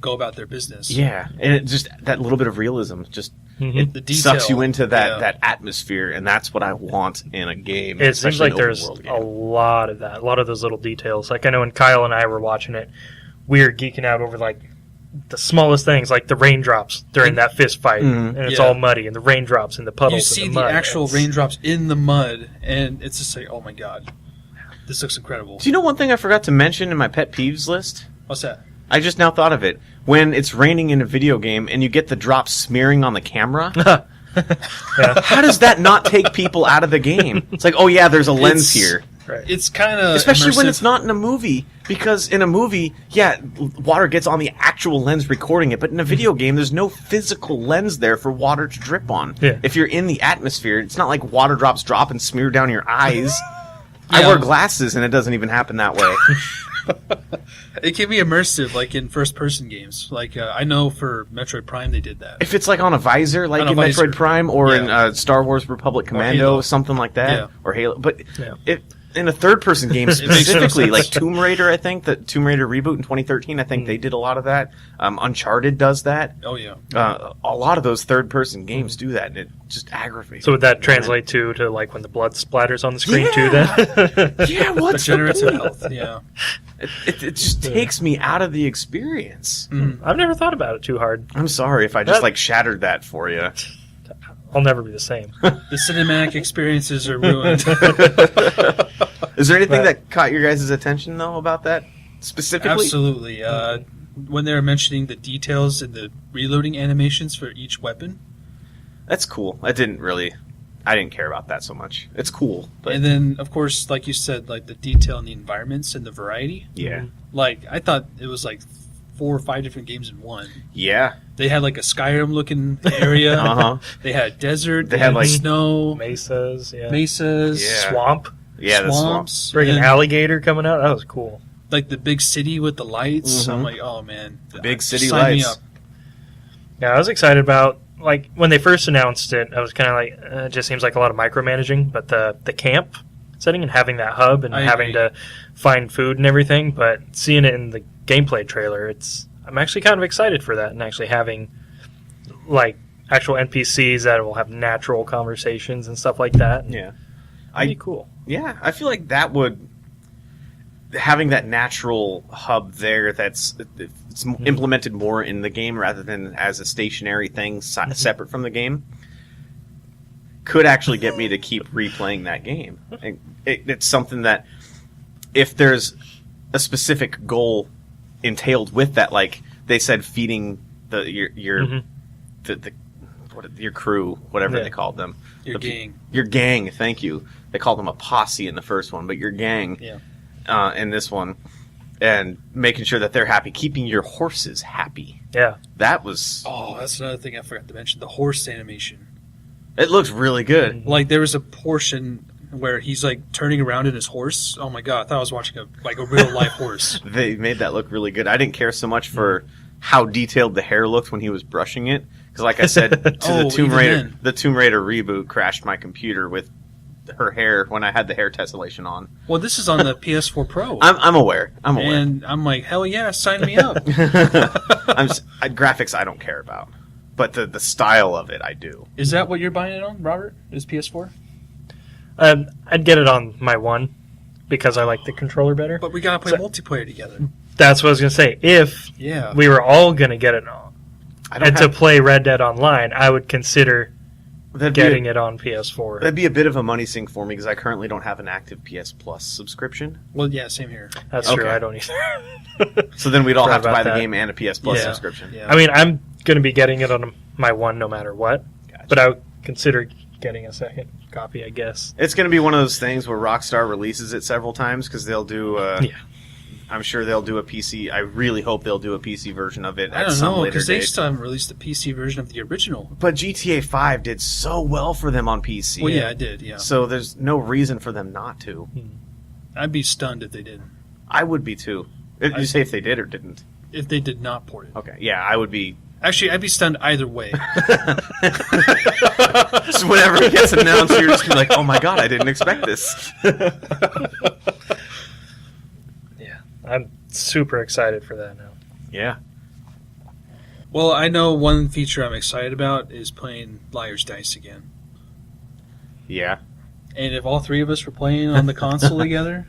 [SPEAKER 2] go about their business.
[SPEAKER 1] yeah, and it just that little bit of realism just
[SPEAKER 2] The
[SPEAKER 1] it
[SPEAKER 2] detail,
[SPEAKER 1] sucks you into that
[SPEAKER 2] yeah.
[SPEAKER 1] that atmosphere, and that's what I want in a game.
[SPEAKER 3] It seems
[SPEAKER 1] especially
[SPEAKER 3] like
[SPEAKER 1] an
[SPEAKER 3] there's
[SPEAKER 1] open world
[SPEAKER 3] a
[SPEAKER 1] game.
[SPEAKER 3] lot of that, a lot of those little details. Like I know when Kyle and I were watching it, we were geeking out over like the smallest things, like the raindrops during that fist fight, and it's
[SPEAKER 2] Yeah.
[SPEAKER 3] all muddy, and the raindrops and the puddles.
[SPEAKER 2] You see
[SPEAKER 3] and
[SPEAKER 2] the
[SPEAKER 3] mud.
[SPEAKER 2] actual
[SPEAKER 3] It's-
[SPEAKER 2] raindrops in the mud, and it's just like, oh my god, this looks incredible.
[SPEAKER 1] Do you know one thing I forgot to mention in my pet peeves list?
[SPEAKER 2] What's that?
[SPEAKER 1] I just now thought of it. When it's raining in a video game and you get the drops smearing on the camera, how does that not take people out of the game? It's like, oh yeah, there's a lens here.
[SPEAKER 3] Right.
[SPEAKER 2] It's kind of
[SPEAKER 1] Especially when it's not in a movie, because in a movie, yeah, water gets on the actual lens recording it, but in a video game, there's no physical lens there for water to drip on.
[SPEAKER 3] Yeah.
[SPEAKER 1] If you're in the atmosphere, it's not like water drops drop and smear down your eyes. I
[SPEAKER 2] Yeah.
[SPEAKER 1] wear glasses, and it doesn't even happen that way.
[SPEAKER 2] It can be immersive, like in first-person games. Like I know for Metroid Prime, they did that.
[SPEAKER 1] If it's like on a visor, like
[SPEAKER 2] On a
[SPEAKER 1] in
[SPEAKER 2] visor.
[SPEAKER 1] Metroid Prime, or in
[SPEAKER 2] Yeah.
[SPEAKER 1] Star Wars Republic Commando,
[SPEAKER 2] Halo.
[SPEAKER 1] something like that,
[SPEAKER 2] Yeah.
[SPEAKER 1] or Halo. But
[SPEAKER 3] Yeah.
[SPEAKER 1] in a third-person game
[SPEAKER 2] makes no
[SPEAKER 1] specifically,
[SPEAKER 2] sense.
[SPEAKER 1] like Tomb Raider, I think the Tomb Raider reboot in 2013, I think they did a lot of that. Uncharted does that.
[SPEAKER 2] Oh yeah.
[SPEAKER 1] A lot of those third-person games do that, and it just aggravates.
[SPEAKER 3] So would that
[SPEAKER 1] me.
[SPEAKER 3] translate to like when the blood splatters on the screen too?
[SPEAKER 1] Yeah.
[SPEAKER 3] Then
[SPEAKER 1] Yeah, what's the
[SPEAKER 2] Regenerative
[SPEAKER 1] point?
[SPEAKER 2] health. Yeah.
[SPEAKER 1] It just takes me out of the experience.
[SPEAKER 3] I've never thought about it too hard.
[SPEAKER 1] I'm sorry if I just
[SPEAKER 3] That-
[SPEAKER 1] shattered that for you.
[SPEAKER 3] I'll never be the same.
[SPEAKER 2] The cinematic experiences are ruined.
[SPEAKER 1] Is there anything
[SPEAKER 3] But-
[SPEAKER 1] that caught your guys' attention though about that specifically?
[SPEAKER 2] Absolutely. When they were mentioning the details and the reloading animations for each weapon,
[SPEAKER 1] That's cool. I didn't care about that so much. It's cool, but
[SPEAKER 2] and then of course, like you said, like the detail in the environments and the variety.
[SPEAKER 1] yeah,
[SPEAKER 2] Like I thought it was like 4 or 5 different games in one.
[SPEAKER 1] yeah,
[SPEAKER 2] They had like a Skyrim looking area.
[SPEAKER 1] uh-huh.
[SPEAKER 2] They had desert.
[SPEAKER 1] They had, like-
[SPEAKER 2] snow,
[SPEAKER 3] Mesas, yeah.
[SPEAKER 2] mesas,
[SPEAKER 1] Yeah.
[SPEAKER 3] Swamp.
[SPEAKER 1] Yeah, the swamp.
[SPEAKER 2] swamps,
[SPEAKER 3] Friggin'
[SPEAKER 2] and,
[SPEAKER 3] alligator coming out. That was cool.
[SPEAKER 2] like the big city with the lights.
[SPEAKER 1] Mhm.
[SPEAKER 2] I'm like, oh man,
[SPEAKER 1] Big city
[SPEAKER 2] sign me
[SPEAKER 1] lights.
[SPEAKER 2] up.
[SPEAKER 3] Yeah, I was excited about, like, when they first announced it, I was kind of like, it just seems like a lot of micromanaging, but the camp setting and having that hub and
[SPEAKER 2] I
[SPEAKER 3] having
[SPEAKER 2] agree.
[SPEAKER 3] to find food and everything, but seeing it in the gameplay trailer, I'm actually kind of excited for that, and actually having, like, actual NPCs that will have natural conversations and stuff like that. And
[SPEAKER 1] Yeah.
[SPEAKER 3] Pretty cool.
[SPEAKER 1] Yeah, I feel like that would having that natural hub there it's implemented more in the game rather than as a stationary thing separate from the game could actually get me to keep replaying that game. And it's something that if there's a specific goal entailed with that, like they said, feeding your your crew, whatever
[SPEAKER 3] Yeah.
[SPEAKER 1] they called them,
[SPEAKER 2] Your gang.
[SPEAKER 1] your gang. Thank you. They called them a posse in the first one, but your gang
[SPEAKER 2] Yeah.
[SPEAKER 1] in this one, and making sure that they're happy, keeping your horses happy.
[SPEAKER 3] Yeah.
[SPEAKER 1] That was.
[SPEAKER 2] Oh, that's another thing I forgot to mention. The horse animation.
[SPEAKER 1] It looks really good.
[SPEAKER 2] Like there was a portion where he's like turning around in his horse. Oh my god, I thought I was watching a real life horse.
[SPEAKER 1] They made that look really good. I didn't care so much for how detailed the hair looked when he was brushing it, because, like I said, to
[SPEAKER 2] Oh,
[SPEAKER 1] the Tomb
[SPEAKER 2] even
[SPEAKER 1] Raider,
[SPEAKER 2] then.
[SPEAKER 1] the Tomb Raider reboot crashed my computer with her hair when I had the hair tessellation on.
[SPEAKER 2] Well, this is on the PS4 Pro.
[SPEAKER 1] I'm aware. I'm aware.
[SPEAKER 2] And I'm like, hell yeah, sign me up.
[SPEAKER 1] Graphics I don't care about, but the style of it I do.
[SPEAKER 2] Is that what you're buying it on, Robert? Is PS4?
[SPEAKER 3] I'd get it on my one because I like the controller better.
[SPEAKER 2] But we gotta play multiplayer together.
[SPEAKER 3] That's what I was going to say. If
[SPEAKER 2] Yeah.
[SPEAKER 3] we were all going to get it on,
[SPEAKER 1] I don't
[SPEAKER 3] and
[SPEAKER 1] have,
[SPEAKER 3] to play Red Dead Online, I would consider getting it on PS4.
[SPEAKER 1] That'd be a bit of a money sink for me because I currently don't have an active PS Plus subscription.
[SPEAKER 2] Well, yeah, same here.
[SPEAKER 3] That's true. I don't either.
[SPEAKER 1] So then we'd all have to buy
[SPEAKER 3] that.
[SPEAKER 1] the game and a PS Plus subscription.
[SPEAKER 2] Yeah.
[SPEAKER 3] I mean, I'm going to be getting it on my one no matter what, but I would consider getting a second copy, I guess.
[SPEAKER 1] It's going to be one of those things where Rockstar releases it several times because they'll do. I'm sure they'll do a PC. I really hope they'll do a PC version of it.
[SPEAKER 2] I don't know because they still haven't released the PC version of the original.
[SPEAKER 1] But GTA 5 did so well for them on PC.
[SPEAKER 2] Well, yeah, it did. Yeah.
[SPEAKER 1] So there's no reason for them not to.
[SPEAKER 2] I'd be stunned if they did.
[SPEAKER 1] I would be too. Did you say if they did or didn't?
[SPEAKER 2] If they did not port it.
[SPEAKER 1] Okay. Yeah, I would be.
[SPEAKER 2] Actually, I'd be stunned either way.
[SPEAKER 1] So whenever it gets announced, you're just gonna be like, "Oh my god, I didn't expect this."
[SPEAKER 3] I'm super excited for that now.
[SPEAKER 1] Yeah.
[SPEAKER 2] Well, I know one feature I'm excited about is playing Liar's Dice again.
[SPEAKER 1] Yeah.
[SPEAKER 2] And if all three of us were playing on the console together,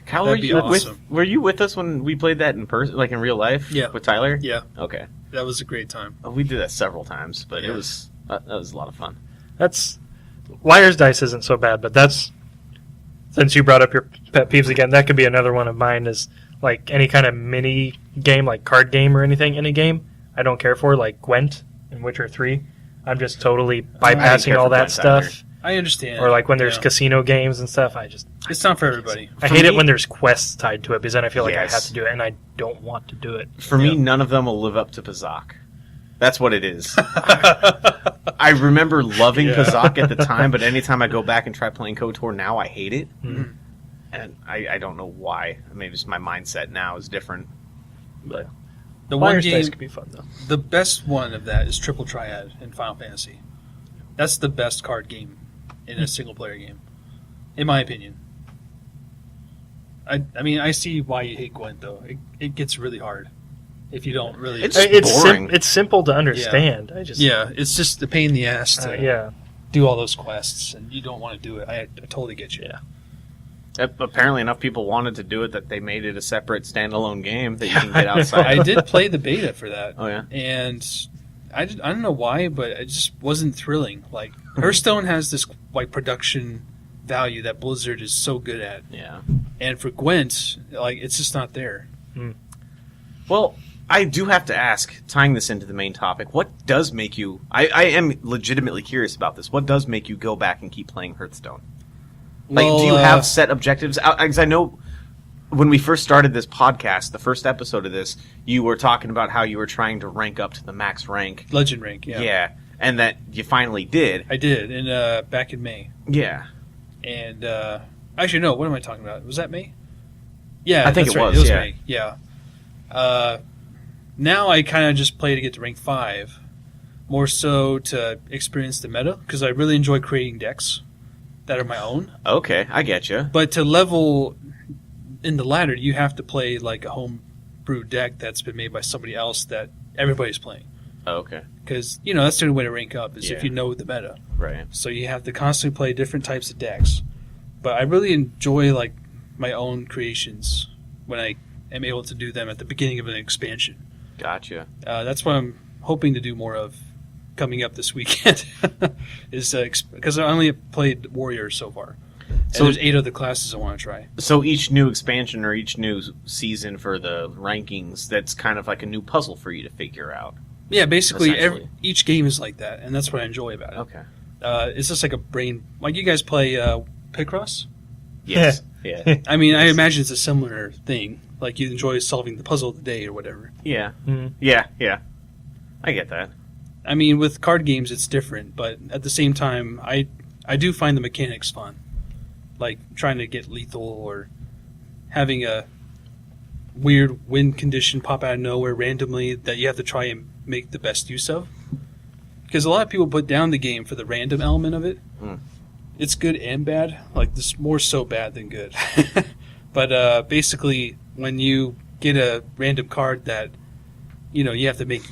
[SPEAKER 1] Kyle,
[SPEAKER 2] that'd be awesome.
[SPEAKER 1] Were you with us when we played that in person, like in real life?
[SPEAKER 2] Yeah.
[SPEAKER 1] With Tyler?
[SPEAKER 2] Yeah.
[SPEAKER 1] Okay.
[SPEAKER 2] That was a great time.
[SPEAKER 1] We did that several times, but it was that was a lot of fun.
[SPEAKER 3] Liar's Dice isn't so bad, but that's, since you brought up your pet peeves again, that could be another one of mine is like any kind of mini game, like card game or anything in a game, I don't care for, like Gwent in Witcher 3. I'm just totally bypassing all that stuff.
[SPEAKER 1] Either.
[SPEAKER 2] I understand.
[SPEAKER 3] Or like when there's casino games and stuff,
[SPEAKER 2] it's not for everybody.
[SPEAKER 3] I hate it when there's quests tied to it because then I feel like I have to do it and I don't want to do it.
[SPEAKER 1] For me, none of them will live up to Pazak. That's what it is. I remember loving Pazak at the time, but anytime I go back and try playing KOTOR now, I hate it.
[SPEAKER 3] Mm-hmm.
[SPEAKER 1] And I don't know why. Maybe it's my mindset now is different. But
[SPEAKER 2] the one
[SPEAKER 3] Liar's
[SPEAKER 2] game
[SPEAKER 3] Dice could be fun though.
[SPEAKER 2] The best one of that is Triple Triad in Final Fantasy. That's the best card game in a single player game, in my opinion. I mean, I see why you hate Gwent though. It gets really hard if you don't really.
[SPEAKER 1] It's boring.
[SPEAKER 3] It's simple to understand.
[SPEAKER 2] It's just a pain in the ass to
[SPEAKER 3] do
[SPEAKER 2] all those quests, and you don't want to do it. I totally get you.
[SPEAKER 3] Yeah.
[SPEAKER 1] Apparently enough people wanted to do it that they made it a separate standalone game that you can get outside.
[SPEAKER 2] I did play the beta for that.
[SPEAKER 1] Oh, yeah?
[SPEAKER 2] And I don't know why, but it just wasn't thrilling. Like, Hearthstone has this like production value that Blizzard is so good at.
[SPEAKER 1] Yeah.
[SPEAKER 2] And for Gwent, like, it's just not there.
[SPEAKER 1] Well, I do have to ask, tying this into the main topic, what does make you... I am legitimately curious about this. What does make you go back and keep playing Hearthstone? Like, do you have set objectives? Because I know when we first started this podcast, the first episode of this, you were talking about how you were trying to rank up to the max rank.
[SPEAKER 2] Legend rank, yeah.
[SPEAKER 1] Yeah, and that you finally did.
[SPEAKER 2] I did, back in May.
[SPEAKER 1] Yeah.
[SPEAKER 2] And, actually, no, what am I talking about? Was that May? Yeah,
[SPEAKER 1] I think
[SPEAKER 2] that's
[SPEAKER 1] it
[SPEAKER 2] right.
[SPEAKER 1] was,
[SPEAKER 2] It was
[SPEAKER 1] yeah.
[SPEAKER 2] May, yeah. Now I kind of just play to get to rank 5, more so to experience the meta, because I really enjoy creating decks that are my own.
[SPEAKER 1] Okay, I get you.
[SPEAKER 2] But to level in the ladder, you have to play like a home-brewed deck that's been made by somebody else that everybody's playing.
[SPEAKER 1] Oh, okay.
[SPEAKER 2] Because, that's the only way to rank up, is if you know the meta.
[SPEAKER 1] Right.
[SPEAKER 2] So you have to constantly play different types of decks. But I really enjoy like my own creations when I am able to do them at the beginning of an expansion.
[SPEAKER 1] Gotcha.
[SPEAKER 2] That's what I'm hoping to do more of coming up this weekend. Is because I only played Warrior so far. And so there's 8 other classes I want to try.
[SPEAKER 1] So each new expansion or each new season for the rankings, that's kind of like a new puzzle for you to figure out.
[SPEAKER 2] Yeah, basically each game is like that, and that's what I enjoy about it.
[SPEAKER 1] Okay.
[SPEAKER 2] It's just like a brain... Like you guys play Picross?
[SPEAKER 1] Yes. Yeah.
[SPEAKER 2] I mean, I imagine it's a similar thing. Like you enjoy solving the puzzle of the day or whatever.
[SPEAKER 1] Yeah.
[SPEAKER 3] Mm-hmm.
[SPEAKER 1] Yeah. I get that.
[SPEAKER 2] I mean, with card games, it's different, but at the same time, I do find the mechanics fun. Like trying to get lethal or having a weird wind condition pop out of nowhere randomly that you have to try and make the best use of. Because a lot of people put down the game for the random element of it. It's good and bad. Like, this more so bad than good. But basically, when you get a random card that, you have to make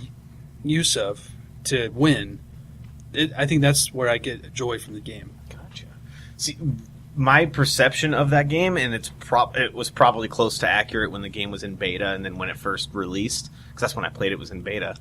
[SPEAKER 2] use of to win, I think that's where I get joy from the game.
[SPEAKER 1] Gotcha. See, my perception of that game, and it was probably close to accurate when the game was in beta, and then when it first released, because that's when I played it was in beta.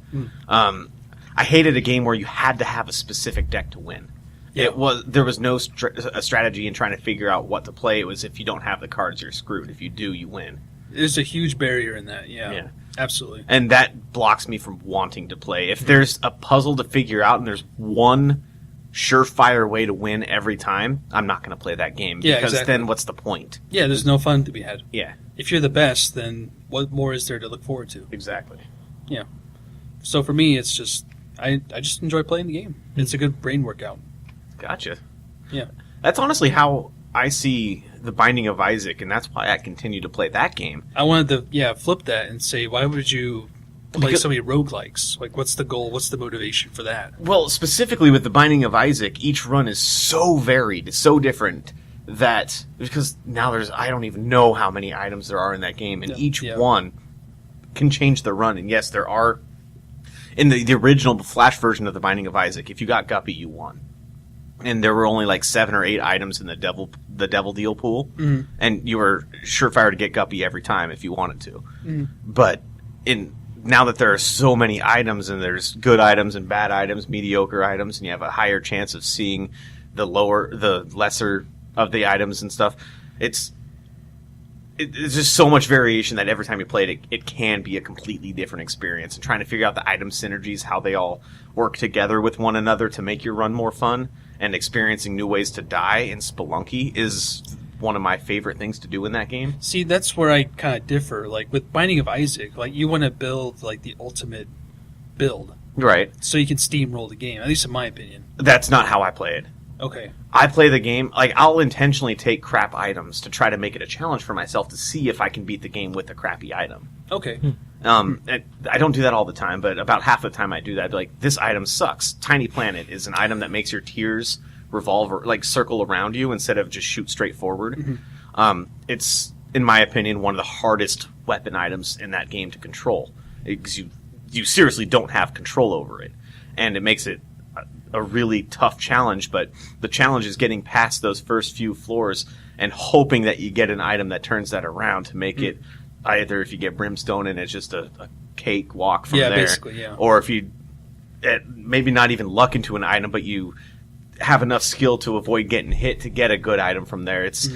[SPEAKER 1] I hated a game where you had to have a specific deck to win.
[SPEAKER 2] Yeah.
[SPEAKER 1] There was no a strategy in trying to figure out what to play. It was if you don't have the cards, you're screwed. If you do, you win.
[SPEAKER 2] There's a huge barrier in that. Yeah. Absolutely.
[SPEAKER 1] And that blocks me from wanting to play. If there's a puzzle to figure out and there's one surefire way to win every time, I'm not going to play that game.
[SPEAKER 2] Yeah,
[SPEAKER 1] because
[SPEAKER 2] exactly.
[SPEAKER 1] then what's the point?
[SPEAKER 2] Yeah, there's no fun to be had.
[SPEAKER 1] Yeah.
[SPEAKER 2] If you're the best, then what more is there to look forward to?
[SPEAKER 1] Exactly.
[SPEAKER 2] Yeah. So for me, it's just I just enjoy playing the game. It's a good brain workout.
[SPEAKER 1] Gotcha.
[SPEAKER 2] Yeah.
[SPEAKER 1] That's honestly how I see The Binding of Isaac, and that's why I continue to play that game.
[SPEAKER 2] I wanted to flip that and say, why would you play so many roguelikes? Like, what's the goal? What's the motivation for that?
[SPEAKER 1] Well, specifically with The Binding of Isaac, each run is so varied, so different, that because now I don't even know how many items there are in that game, and each one can change the run. And yes, there are, in the original Flash version of The Binding of Isaac, if you got Guppy, you won. And there were only like 7 or 8 items in the devil deal pool, and you were surefire to get Guppy every time if you wanted to. But now that there are so many items, and there's good items and bad items, mediocre items, and you have a higher chance of seeing the lesser of the items and stuff, it's just so much variation that every time you play it, it can be a completely different experience. And trying to figure out the item synergies, how they all work together with one another to make your run more fun, and experiencing new ways to die in Spelunky is one of my favorite things to do in that game.
[SPEAKER 2] See, that's where I kind of differ. Like, with Binding of Isaac, like, you want to build, like, the ultimate build.
[SPEAKER 1] Right.
[SPEAKER 2] So you can steamroll the game, at least in my opinion.
[SPEAKER 1] That's not how I play it.
[SPEAKER 2] Okay.
[SPEAKER 1] I play the game, like, I'll intentionally take crap items to try to make it a challenge for myself to see if I can beat the game with a crappy item.
[SPEAKER 2] Okay.
[SPEAKER 1] I don't do that all the time, but about half the time I do that. I'd be like, this item sucks. Tiny Planet is an item that makes your tears revolve or like circle around you instead of just shoot straight forward. It's, in my opinion, one of the hardest weapon items in that game to control, because you seriously don't have control over it, and it makes it a really tough challenge. But the challenge is getting past those first few floors and hoping that you get an item that turns that around to make it either, if you get Brimstone and it's just a cake walk from there,
[SPEAKER 2] basically,
[SPEAKER 1] or if you maybe not even luck into an item, but you have enough skill to avoid getting hit to get a good item from there. It's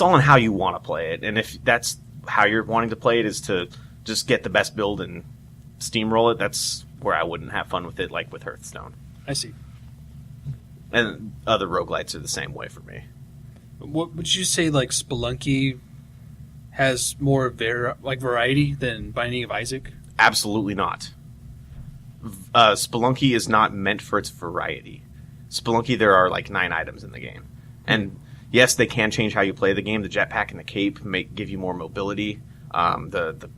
[SPEAKER 1] all on how you want to play it, and if that's how you're wanting to play it, is to just get the best build and steamroll it, that's where I wouldn't have fun with it, like with Hearthstone.
[SPEAKER 2] I see.
[SPEAKER 1] And other roguelites are the same way for me.
[SPEAKER 2] What would you say, like, Spelunky has more variety than Binding of Isaac?
[SPEAKER 1] Absolutely not. Spelunky is not meant for its variety. Spelunky, there are like 9 items in the game. And yes, they can change how you play the game. The jetpack and the cape give you more mobility. The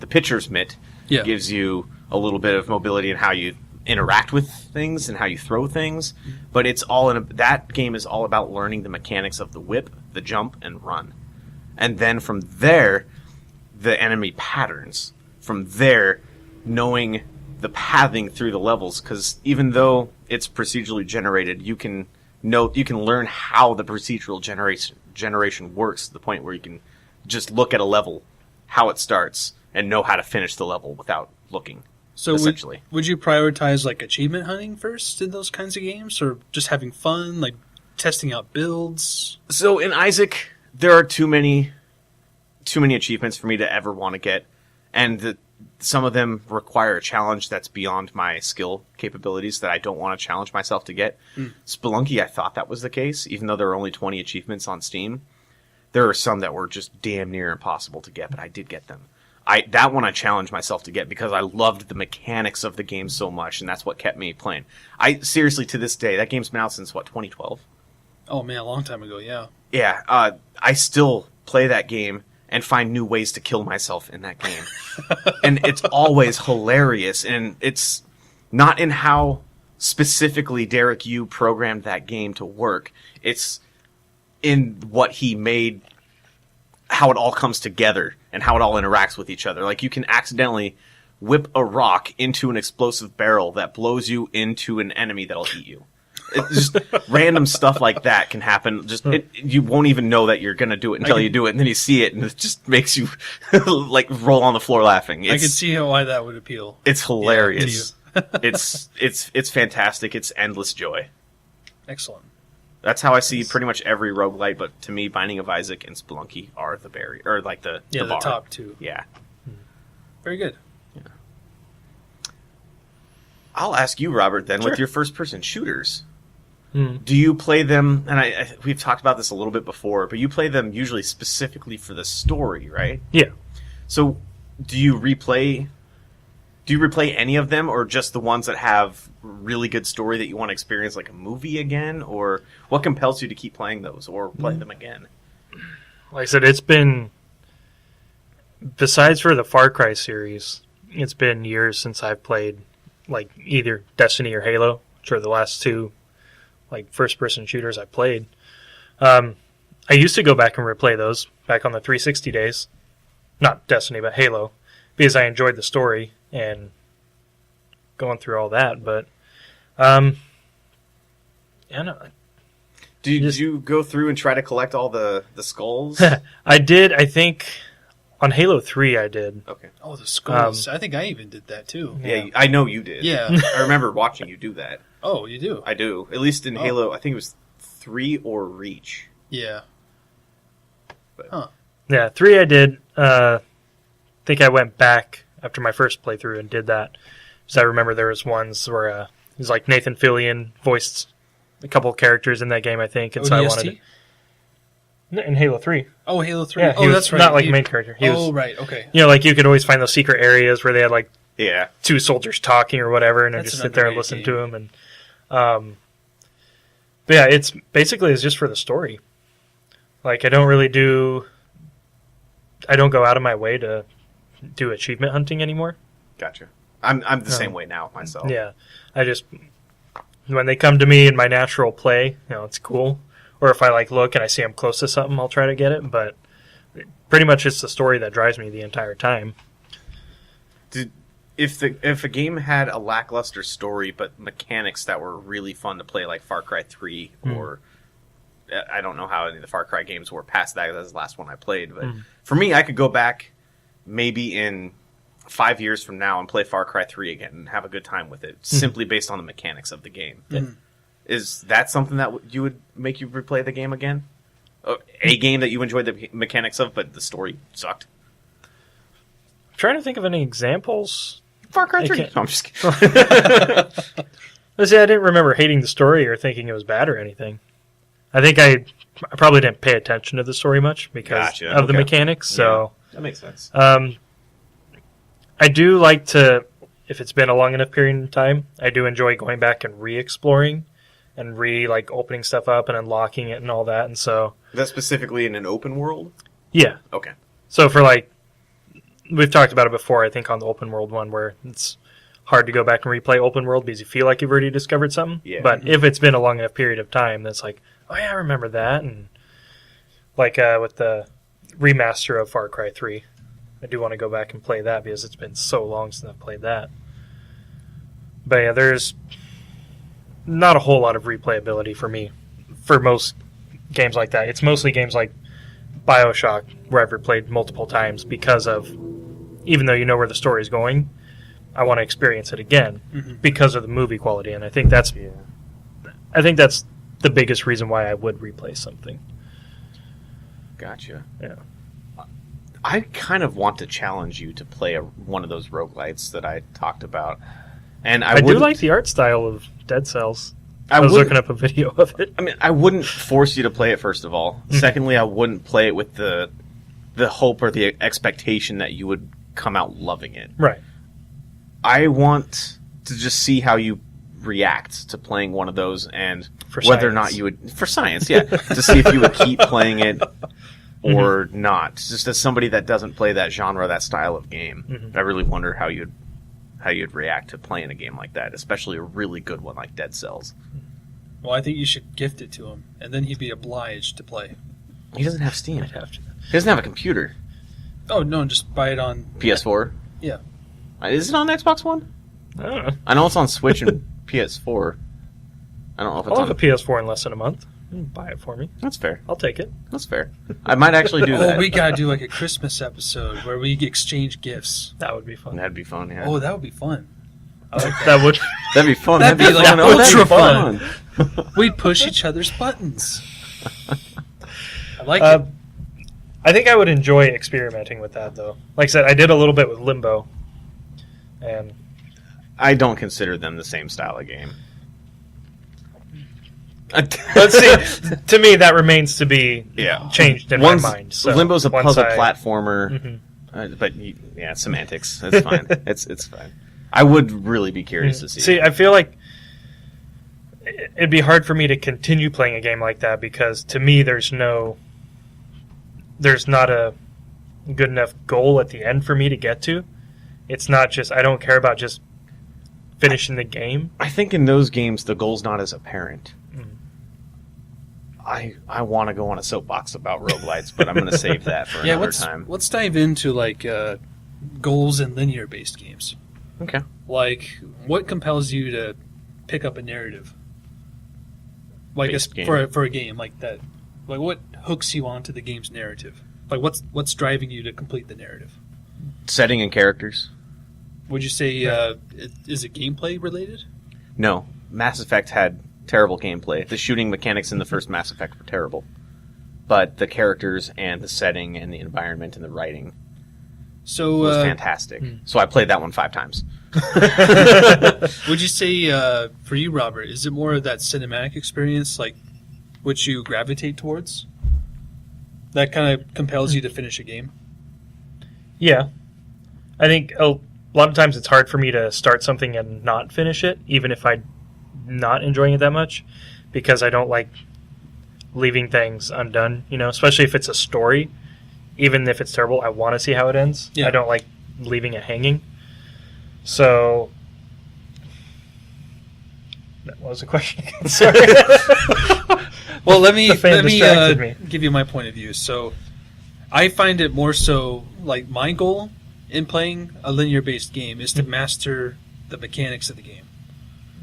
[SPEAKER 1] pitcher's mitt gives you a little bit of mobility in how you interact with things and how you throw things. But it's all that game is all about learning the mechanics of the whip, the jump, and run. And then from there, the enemy patterns. From there, knowing the pathing through the levels, because even though it's procedurally generated, you can learn how the procedural generation works to the point where you can just look at a level, how it starts, and know how to finish the level without looking.
[SPEAKER 2] So
[SPEAKER 1] essentially,
[SPEAKER 2] would you prioritize like achievement hunting first in those kinds of games, or just having fun, like testing out builds?
[SPEAKER 1] So in Isaac, there are too many achievements for me to ever want to get, and some of them require a challenge that's beyond my skill capabilities that I don't want to challenge myself to get. Spelunky, I thought that was the case, even though there are only 20 achievements on Steam. There are some that were just damn near impossible to get, but I did get them. That one I challenged myself to get because I loved the mechanics of the game so much, and that's what kept me playing. Seriously, to this day, that game's been out since, 2012?
[SPEAKER 2] Oh, man, a long time ago, yeah.
[SPEAKER 1] Yeah, I still play that game and find new ways to kill myself in that game. And it's always hilarious, and it's not in how specifically Derek Yu programmed that game to work. It's in what he made, how it all comes together and how it all interacts with each other. Like, you can accidentally whip a rock into an explosive barrel that blows you into an enemy that'll eat you. Just random stuff like that can happen. You won't even know that you're gonna do it until you do it, and then you see it, and it just makes you like roll on the floor laughing.
[SPEAKER 2] I can see why that would appeal.
[SPEAKER 1] It's hilarious. It's fantastic. It's endless joy.
[SPEAKER 2] Excellent.
[SPEAKER 1] That's how I see pretty much every roguelite, but to me, Binding of Isaac and Spelunky are the barrier, or like the bar.
[SPEAKER 2] Top two.
[SPEAKER 1] Yeah.
[SPEAKER 2] Very good.
[SPEAKER 1] Yeah. I'll ask you, Robert, then,
[SPEAKER 2] Sure.
[SPEAKER 1] with your first-person shooters.
[SPEAKER 3] Hmm.
[SPEAKER 1] Do you play them, and we've talked about this a little bit before, but you play them usually specifically for the story, right?
[SPEAKER 3] Yeah.
[SPEAKER 1] So, do you replay any of them, or just the ones that have really good story that you want to experience like a movie again? Or what compels you to keep playing those or play them again?
[SPEAKER 3] Like I said, it's been, besides for the Far Cry series, it's been years since I've played like either Destiny or Halo, which are the last two like first-person shooters I played. I used to go back and replay those back on the 360 days. Not Destiny, but Halo, because I enjoyed the story and going through all that. But, no.
[SPEAKER 1] Did you go through and try to collect all the skulls?
[SPEAKER 3] I did. I think on Halo 3 I did.
[SPEAKER 1] Okay.
[SPEAKER 2] Oh, the skulls. I think I even did that too.
[SPEAKER 1] Yeah, I know you did.
[SPEAKER 2] Yeah.
[SPEAKER 1] I remember watching you do that.
[SPEAKER 2] Oh, you do?
[SPEAKER 1] I do. At least in Halo, I think it was 3 or Reach.
[SPEAKER 2] Yeah.
[SPEAKER 1] But,
[SPEAKER 3] Yeah, 3 I did. I think I went back after my first playthrough and did that. Because I remember there was ones where it was like Nathan Fillion voiced a couple of characters in that game, I think. And so I wanted to... In Halo 3.
[SPEAKER 2] Oh, Halo 3.
[SPEAKER 3] Yeah,
[SPEAKER 2] oh, that's right.
[SPEAKER 3] Not like a main character. He was,
[SPEAKER 2] right, okay.
[SPEAKER 3] You know, like you could always find those secret areas where they had like
[SPEAKER 1] yeah,
[SPEAKER 3] two soldiers talking or whatever, and I
[SPEAKER 2] That's
[SPEAKER 3] just
[SPEAKER 2] an
[SPEAKER 3] sit there and
[SPEAKER 2] underrated
[SPEAKER 3] listen
[SPEAKER 2] game.
[SPEAKER 3] to them. And but yeah, it's just for the story. Like I don't go out of my way to do achievement hunting anymore.
[SPEAKER 1] gotcha. I'm the same way now myself.
[SPEAKER 3] Yeah, I just when they come to me in my natural play, it's cool. Or if I like look and I see I'm close to something, I'll try to get it. But pretty much it's the story that drives me the entire time.
[SPEAKER 1] If a game had a lackluster story but mechanics that were really fun to play, like Far Cry 3, or I don't know how any of the Far Cry games were past that. That was the last one I played. But for me, I could go back maybe in 5 years from now and play Far Cry 3 again and have a good time with it, simply based on the mechanics of the game. Is that something that you would make you replay the game again? A game that you enjoyed the mechanics of, but the story sucked?
[SPEAKER 3] I'm trying to think of any examples.
[SPEAKER 1] Far Cry 3. No, I'm just kidding.
[SPEAKER 3] I didn't remember hating the story or thinking it was bad or anything. I think I probably didn't pay attention to the story much because of the mechanics. So
[SPEAKER 1] that makes sense.
[SPEAKER 3] I do like to, if it's been a long enough period of time, I do enjoy going back and re-exploring and opening stuff up and unlocking it and all that. And so
[SPEAKER 1] Is that specifically in an open world?
[SPEAKER 3] yeah.
[SPEAKER 1] Okay.
[SPEAKER 3] So for we've talked about it before, I think on the open world one where it's hard to go back and replay open world because you feel like you've already discovered something.
[SPEAKER 1] Yeah.
[SPEAKER 3] But if it's been a long enough period of time, that's like, oh yeah, I remember that. And with the remaster of Far Cry 3, I do want to go back and play that because it's been so long since I've played that. But yeah, there's not a whole lot of replayability for me for most games like that. It's mostly games like BioShock where I've replayed multiple times because of, even though you know where the story is going, I want to experience it again because of the movie quality. And I think that's the biggest reason why I would replay something.
[SPEAKER 1] Gotcha.
[SPEAKER 3] Yeah.
[SPEAKER 1] I kind of want to challenge you to play one of those roguelites that I talked about. And
[SPEAKER 3] I do like the art style of Dead Cells. I was looking up a video of it.
[SPEAKER 1] I mean, I wouldn't force you to play it, first of all. Secondly, I wouldn't play it with the hope or the expectation that you would come out loving it.
[SPEAKER 3] Right.
[SPEAKER 1] I want to just see how you react to playing one of those and
[SPEAKER 3] For
[SPEAKER 1] whether or
[SPEAKER 3] science.
[SPEAKER 1] not you would... For science, yeah. To see if you would keep playing it or not. Just as somebody that doesn't play that genre, that style of game, I really wonder how you'd react to playing a game like that, especially a really good one like Dead Cells.
[SPEAKER 2] Well, I think you should gift it to him, and then he'd be obliged to play.
[SPEAKER 1] He doesn't have Steam.
[SPEAKER 3] I'd have to.
[SPEAKER 1] He doesn't have a computer.
[SPEAKER 2] Oh, no, just buy it on...
[SPEAKER 1] PS4?
[SPEAKER 2] Yeah.
[SPEAKER 1] Is it on Xbox One?
[SPEAKER 3] I don't know.
[SPEAKER 1] I know it's on Switch and PS4. I don't know if it's
[SPEAKER 3] I'll
[SPEAKER 1] on
[SPEAKER 3] have a PS4 in less than a month. Buy it for me.
[SPEAKER 1] That's fair.
[SPEAKER 3] I'll take it.
[SPEAKER 1] That's fair. I might actually do that.
[SPEAKER 2] Oh, we gotta do like a Christmas episode where we exchange gifts.
[SPEAKER 3] That would be fun.
[SPEAKER 1] That'd be fun, yeah.
[SPEAKER 2] Oh, that would be fun. I like that.
[SPEAKER 3] That would.
[SPEAKER 1] That'd be fun.
[SPEAKER 2] That'd be like
[SPEAKER 1] fun.
[SPEAKER 2] ultra
[SPEAKER 1] that'd be
[SPEAKER 2] fun. We'd push each other's buttons. I like it.
[SPEAKER 3] I think I would enjoy experimenting with that, though. Like I said, I did a little bit with Limbo, and
[SPEAKER 1] I don't consider them the same style of game.
[SPEAKER 3] but see, to me, that remains to be changed in my mind. So
[SPEAKER 1] Limbo's a puzzle platformer,
[SPEAKER 3] Mm-hmm.
[SPEAKER 1] but yeah, semantics. It's fine. it's fine. I would really be curious to see.
[SPEAKER 3] See, I feel like it'd be hard for me to continue playing a game like that because to me, there's not a good enough goal at the end for me to get to. It's not just I don't care about just finishing the game.
[SPEAKER 1] I think in those games the goal's not as apparent. I want to go on a soapbox about roguelites, but I'm going to save that for another time.
[SPEAKER 2] Let's dive into like goals in linear based games.
[SPEAKER 1] Okay.
[SPEAKER 2] Like, what compels you to pick up a narrative? Like for a game like that, like what hooks you onto the game's narrative? Like what's driving you to complete the narrative?
[SPEAKER 1] Setting and characters.
[SPEAKER 2] Would you say is it gameplay related?
[SPEAKER 1] No, Mass Effect had terrible gameplay. The shooting mechanics in the first Mass Effect were terrible, but the characters and the setting and the environment and the writing was fantastic. So I played that one 5 times.
[SPEAKER 2] Would you say for you, Robert, is it more of that cinematic experience, like which you gravitate towards, that kind of compels you to finish a game?
[SPEAKER 3] Yeah, I think a lot of times it's hard for me to start something and not finish it, even if I'm not enjoying it that much, because I don't like leaving things undone, especially if it's a story. Even if it's terrible, I want to see how it ends. Yeah. I don't like leaving it hanging. So, that was a question. Sorry.
[SPEAKER 2] Well, let me give you my point of view. So, I find it more so like my goal in playing a linear-based game is to master the mechanics of the game.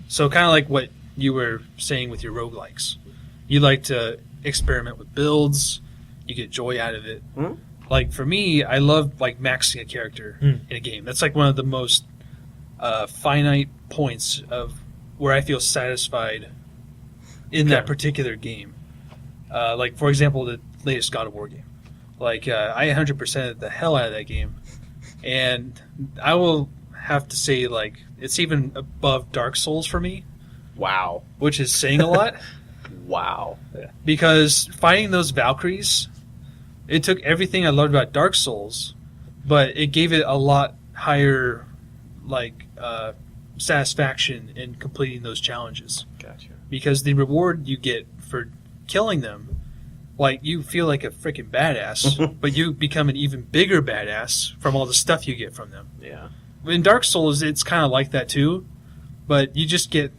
[SPEAKER 2] So kind of like what you were saying with your roguelikes. You like to experiment with builds. You get joy out of it. Mm-hmm. Like for me, I love like maxing a character in a game. That's like one of the most finite points of where I feel satisfied in that particular game. Like for example, the latest God of War game. Like I 100%ed the hell out of that game, and I will have to say like it's even above Dark Souls for me.
[SPEAKER 1] Wow.
[SPEAKER 2] Which is saying a lot.
[SPEAKER 1] Wow.
[SPEAKER 2] Because fighting those Valkyries, it took everything I loved about Dark Souls, but it gave it a lot higher like satisfaction in completing those challenges.
[SPEAKER 1] Gotcha.
[SPEAKER 2] Because the reward you get for killing them, like you feel like a freaking badass, but you become an even bigger badass from all the stuff you get from them.
[SPEAKER 1] Yeah.
[SPEAKER 2] In Dark Souls, it's kind of like that too, but you just get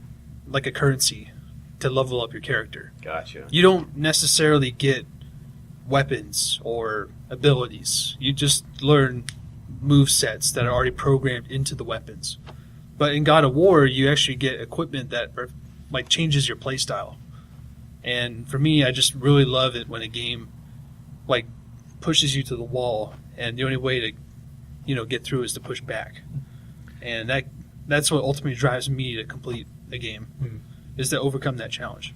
[SPEAKER 2] like a currency to level up your character.
[SPEAKER 1] Gotcha.
[SPEAKER 2] You don't necessarily get weapons or abilities. You just learn move sets that are already programmed into the weapons. But in God of War, you actually get equipment that like changes your playstyle. And for me, I just really love it when a game like pushes you to the wall, and the only way to get through is to push back. And that's what ultimately drives me to complete a game, is to overcome that challenge.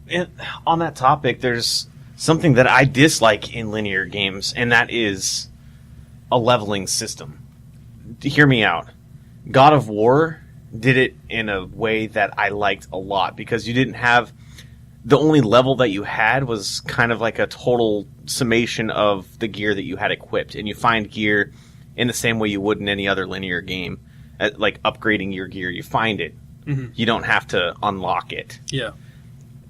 [SPEAKER 1] And on that topic, there's something that I dislike in linear games, and that is a leveling system. Hear me out. God of War did it in a way that I liked a lot, because you didn't have... The only level that you had was kind of like a total summation of the gear that you had equipped, and you find gear in the same way you would in any other linear game. Like upgrading your gear, you find it. Mm-hmm. You don't have to unlock it.
[SPEAKER 2] Yeah.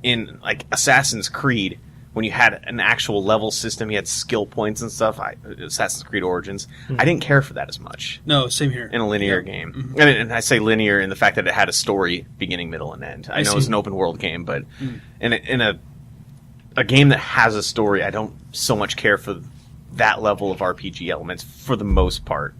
[SPEAKER 1] In like Assassin's Creed, when you had an actual level system, you had skill points and stuff. Assassin's Creed Origins, I didn't care for that as much.
[SPEAKER 2] No, same here.
[SPEAKER 1] In a linear game. Mm-hmm. And I say linear in the fact that it had a story, beginning, middle, and end. I know it's an open world game, but in a game that has a story, I don't so much care for that level of RPG elements for the most part,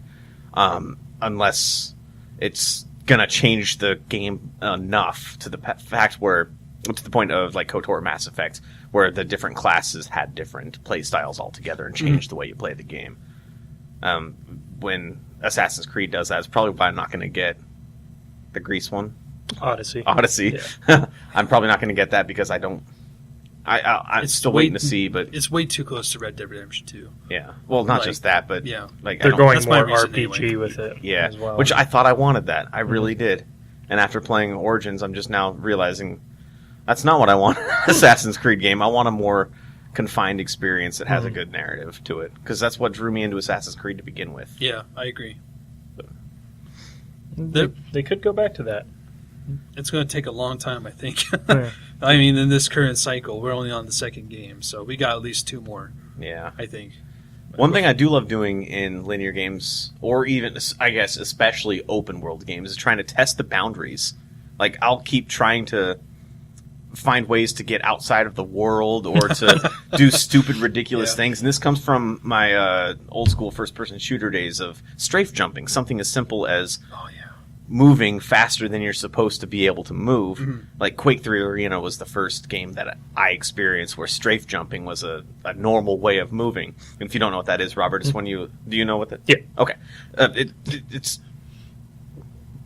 [SPEAKER 1] unless it's gonna change the game enough to the fact where to the point of like KOTOR Mass Effect, where the different classes had different play styles altogether and changed the way you play the game. When Assassin's Creed does that, it's probably why I'm not going to get the Greece one.
[SPEAKER 3] Odyssey.
[SPEAKER 1] Yeah. I'm probably not going to get that because I don't. I'm still waiting to see, but
[SPEAKER 2] it's way too close to Red Dead Redemption 2.
[SPEAKER 1] Yeah, well, not just that, but like
[SPEAKER 3] they're going more
[SPEAKER 1] RPG
[SPEAKER 3] anyway. With it.
[SPEAKER 1] Yeah,
[SPEAKER 3] as well.
[SPEAKER 1] Which I thought I wanted that. I really did. And after playing Origins, I'm just now realizing that's not what I want. Assassin's Creed game. I want a more confined experience that has a good narrative to it, because that's what drew me into Assassin's Creed to begin with.
[SPEAKER 2] Yeah, I agree.
[SPEAKER 3] They could go back to that.
[SPEAKER 2] It's going to take a long time, I think. I mean, in this current cycle, we're only on the second game, so we got at least 2 more.
[SPEAKER 1] Yeah,
[SPEAKER 2] I think.
[SPEAKER 1] One thing I do love doing in linear games, or even, I guess, especially open world games, is trying to test the boundaries. Like, I'll keep trying to find ways to get outside of the world or to do stupid, ridiculous things. And this comes from my old school first-person shooter days of strafe jumping, something as simple as moving faster than you're supposed to be able to move. Like Quake 3 Arena was the first game that I experienced where strafe jumping was a normal way of moving. And if you don't know what that is, Robert, it's when you... Do you know what that...
[SPEAKER 3] Yeah.
[SPEAKER 1] Okay. It's...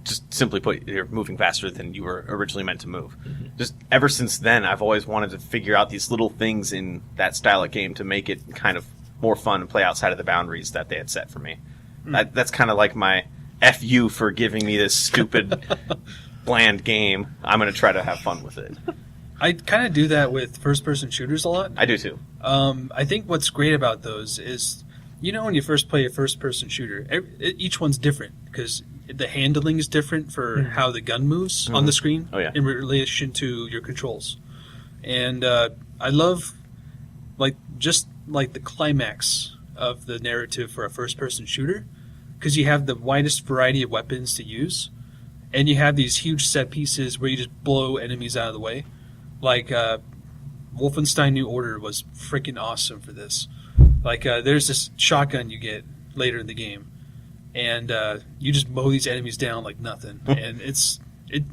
[SPEAKER 1] Just simply put, you're moving faster than you were originally meant to move. Just ever since then, I've always wanted to figure out these little things in that style of game to make it kind of more fun and play outside of the boundaries that they had set for me. That's kind of like my F you for giving me this stupid, bland game. I'm going to try to have fun with it.
[SPEAKER 2] I kind of do that with first-person shooters a lot.
[SPEAKER 1] I do too.
[SPEAKER 2] I think what's great about those is, when you first play a first-person shooter, each one's different because the handling is different for how the gun moves on the screen in relation to your controls. And I love, just the climax of the narrative for a first-person shooter, because you have the widest variety of weapons to use, and you have these huge set pieces where you just blow enemies out of the way. Like Wolfenstein New Order was freaking awesome for this. There's this shotgun you get later in the game, and you just mow these enemies down like nothing. And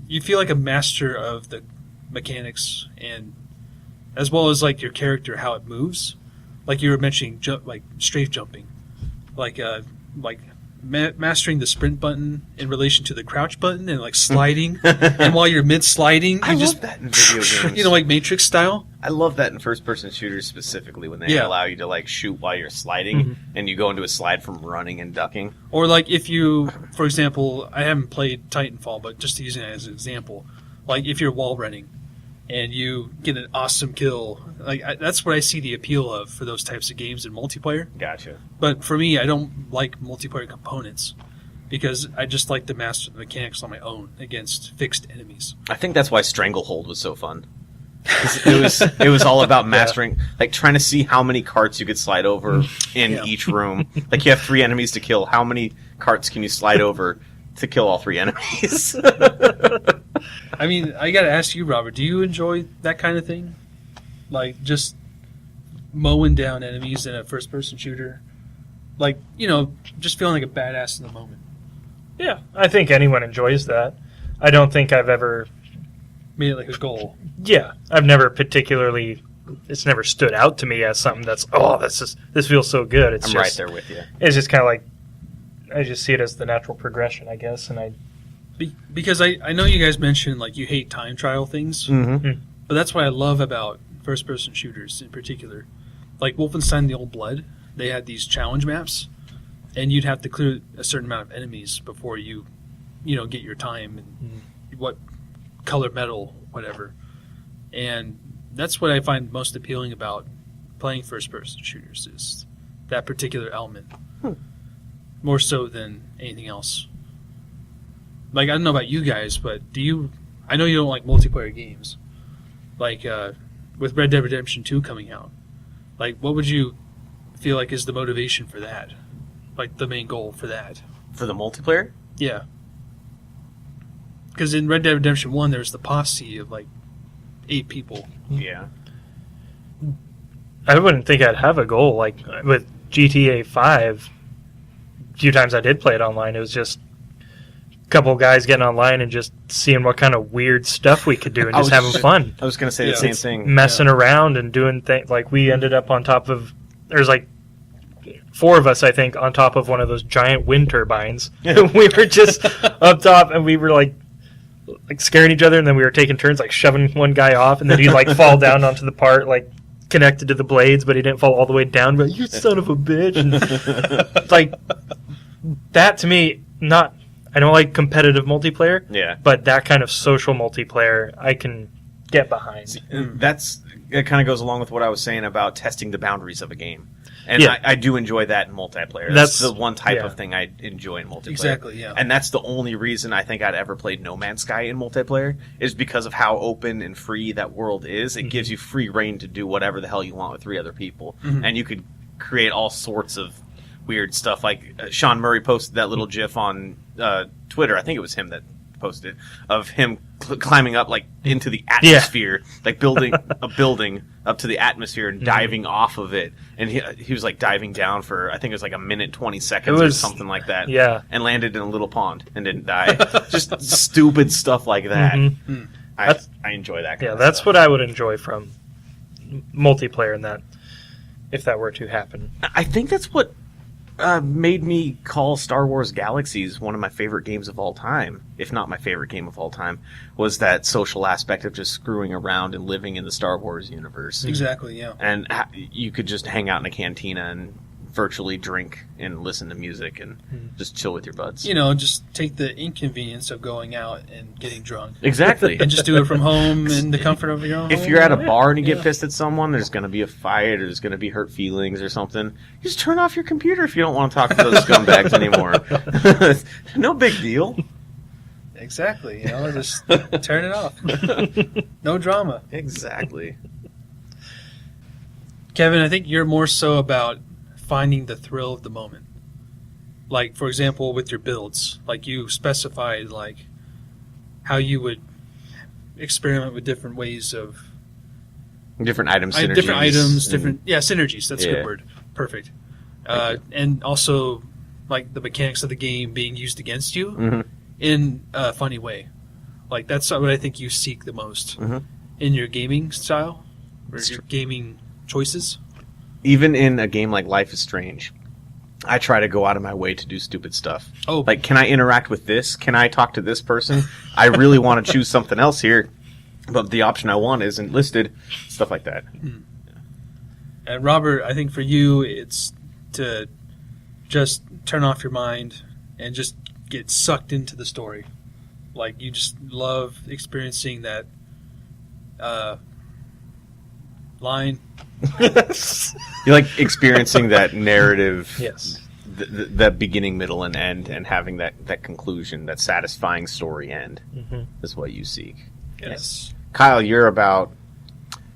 [SPEAKER 2] you feel like a master of the mechanics, and as well as your character, how it moves. Like you were mentioning, strafe jumping, mastering the sprint button in relation to the crouch button, and sliding. And while you're mid sliding,
[SPEAKER 1] I love that in video games.
[SPEAKER 2] Like Matrix style.
[SPEAKER 1] I love that in first-person shooters specifically when they allow you to shoot while you're sliding, and you go into a slide from running and ducking.
[SPEAKER 2] Or if you, for example, I haven't played Titanfall, but just to use it as an example, if you're wall running and you get an awesome kill, that's what I see the appeal of for those types of games in multiplayer.
[SPEAKER 1] Gotcha.
[SPEAKER 2] But for me, I don't like multiplayer components because I just like to master the mechanics on my own against fixed enemies.
[SPEAKER 1] I think that's why Stranglehold was so fun. It was all about mastering, trying to see how many carts you could slide over in each room. You have 3 enemies to kill. How many carts can you slide over to kill all 3 enemies?
[SPEAKER 2] I mean, I got to ask you, Robert, do you enjoy that kind of thing? Just mowing down enemies in a first-person shooter? Just feeling like a badass in the moment.
[SPEAKER 3] Yeah, I think anyone enjoys that. I don't think I've ever...
[SPEAKER 2] made it a goal.
[SPEAKER 3] Yeah, I've never particularly... It's never stood out to me as something that's, this feels so good. It's
[SPEAKER 1] I'm
[SPEAKER 3] just,
[SPEAKER 1] right there with you.
[SPEAKER 3] It's just kind of I just see it as the natural progression, I guess, and
[SPEAKER 2] because I know you guys mentioned you hate time trial things, but that's what I love about first-person shooters in particular. Wolfenstein: The Old Blood, they had these challenge maps, and you'd have to clear a certain amount of enemies before you get your time and what color medal, whatever. And that's what I find most appealing about playing first-person shooters is that particular element, more so than anything else. I don't know about you guys, but I know you don't like multiplayer games. With Red Dead Redemption 2 coming out, what would you feel is the motivation for that? The main goal for that?
[SPEAKER 1] For the multiplayer?
[SPEAKER 2] Yeah. Because in Red Dead Redemption 1, there's the posse of 8 people.
[SPEAKER 1] Yeah.
[SPEAKER 3] I wouldn't think I'd have a goal. With GTA 5, a few times I did play it online, it was just couple guys getting online and just seeing what kind of weird stuff we could do and just having fun.
[SPEAKER 1] I was going to say the same thing.
[SPEAKER 3] Messing around and doing things. Like, we ended up on top of... There's, like, 4 of us, I think, on top of one of those giant wind turbines. We were just up top, and we were, like scaring each other, and then we were taking turns, like, shoving one guy off, and then he'd, like, fall down onto the part, like, connected to the blades, but he didn't fall all the way down. But you son of a bitch! And, like, that to me, not... I don't like competitive multiplayer.
[SPEAKER 1] Yeah.
[SPEAKER 3] But that kind of social multiplayer, I can get behind.
[SPEAKER 1] It kind of goes along with what I was saying about testing the boundaries of a game. And
[SPEAKER 3] Yeah.
[SPEAKER 1] I do enjoy that in multiplayer. That's the one type of thing I enjoy in multiplayer.
[SPEAKER 2] Exactly, yeah.
[SPEAKER 1] And that's the only reason I think I'd ever played No Man's Sky in multiplayer, is because of how open and free that world is. It gives you free reign to do whatever the hell you want with 3 other people. And you could create all sorts of weird stuff. Like Sean Murray posted that little GIF on Twitter. I think it was him that posted, of him climbing up like into the atmosphere, like building a building up to the atmosphere and diving off of it. And he was like diving down for, I think it was like a minute 20 seconds or something like that.
[SPEAKER 3] Yeah.
[SPEAKER 1] And landed in a little pond and didn't die. Just stupid stuff like that. I enjoy that kind of
[SPEAKER 3] that's
[SPEAKER 1] stuff.
[SPEAKER 3] what I would enjoy from multiplayer in that, if that were to happen.
[SPEAKER 1] I think that's what made me call Star Wars Galaxies one of my favorite games of all time, if not my favorite game of all time, was that social aspect of just screwing around and living in the Star Wars universe.
[SPEAKER 2] Exactly, yeah.
[SPEAKER 1] And you could just hang out in a cantina and virtually drink and listen to music and just chill with your buds.
[SPEAKER 2] You know, just take the inconvenience of going out and getting drunk.
[SPEAKER 1] Exactly.
[SPEAKER 2] And just do it from home in the comfort of your own home.
[SPEAKER 1] If you're at a bar and you get pissed at someone, there's going to be a fight or there's going to be hurt feelings or something. You just turn off your computer if you don't want to talk to those scumbags anymore. No big deal.
[SPEAKER 2] Exactly. You know, just turn it off. No drama.
[SPEAKER 1] Exactly.
[SPEAKER 2] Kevin, I think you're more so about finding the thrill of the moment. Like, for example, with your builds, like you specified, like how you would experiment with different ways of
[SPEAKER 1] different items, synergies.
[SPEAKER 2] Synergies. That's a good word. Perfect. And also, like the mechanics of the game being used against you in a funny way. Like that's what I think you seek the most in your gaming style or your gaming choices.
[SPEAKER 1] Even in a game like Life is Strange, I try to go out of my way to do stupid stuff.
[SPEAKER 2] Oh.
[SPEAKER 1] Like, can I interact with this? Can I talk to this person? I really want to choose something else here, but the option I want isn't listed. Stuff like that.
[SPEAKER 2] And Robert, I think for you, it's to just turn off your mind and just get sucked into the story. Like, you just love experiencing that line.
[SPEAKER 1] You like experiencing that narrative,
[SPEAKER 3] Yes.
[SPEAKER 1] that beginning, middle, and end, and having that conclusion, that satisfying story end, is what you seek.
[SPEAKER 2] Yes.
[SPEAKER 1] Kyle, you're about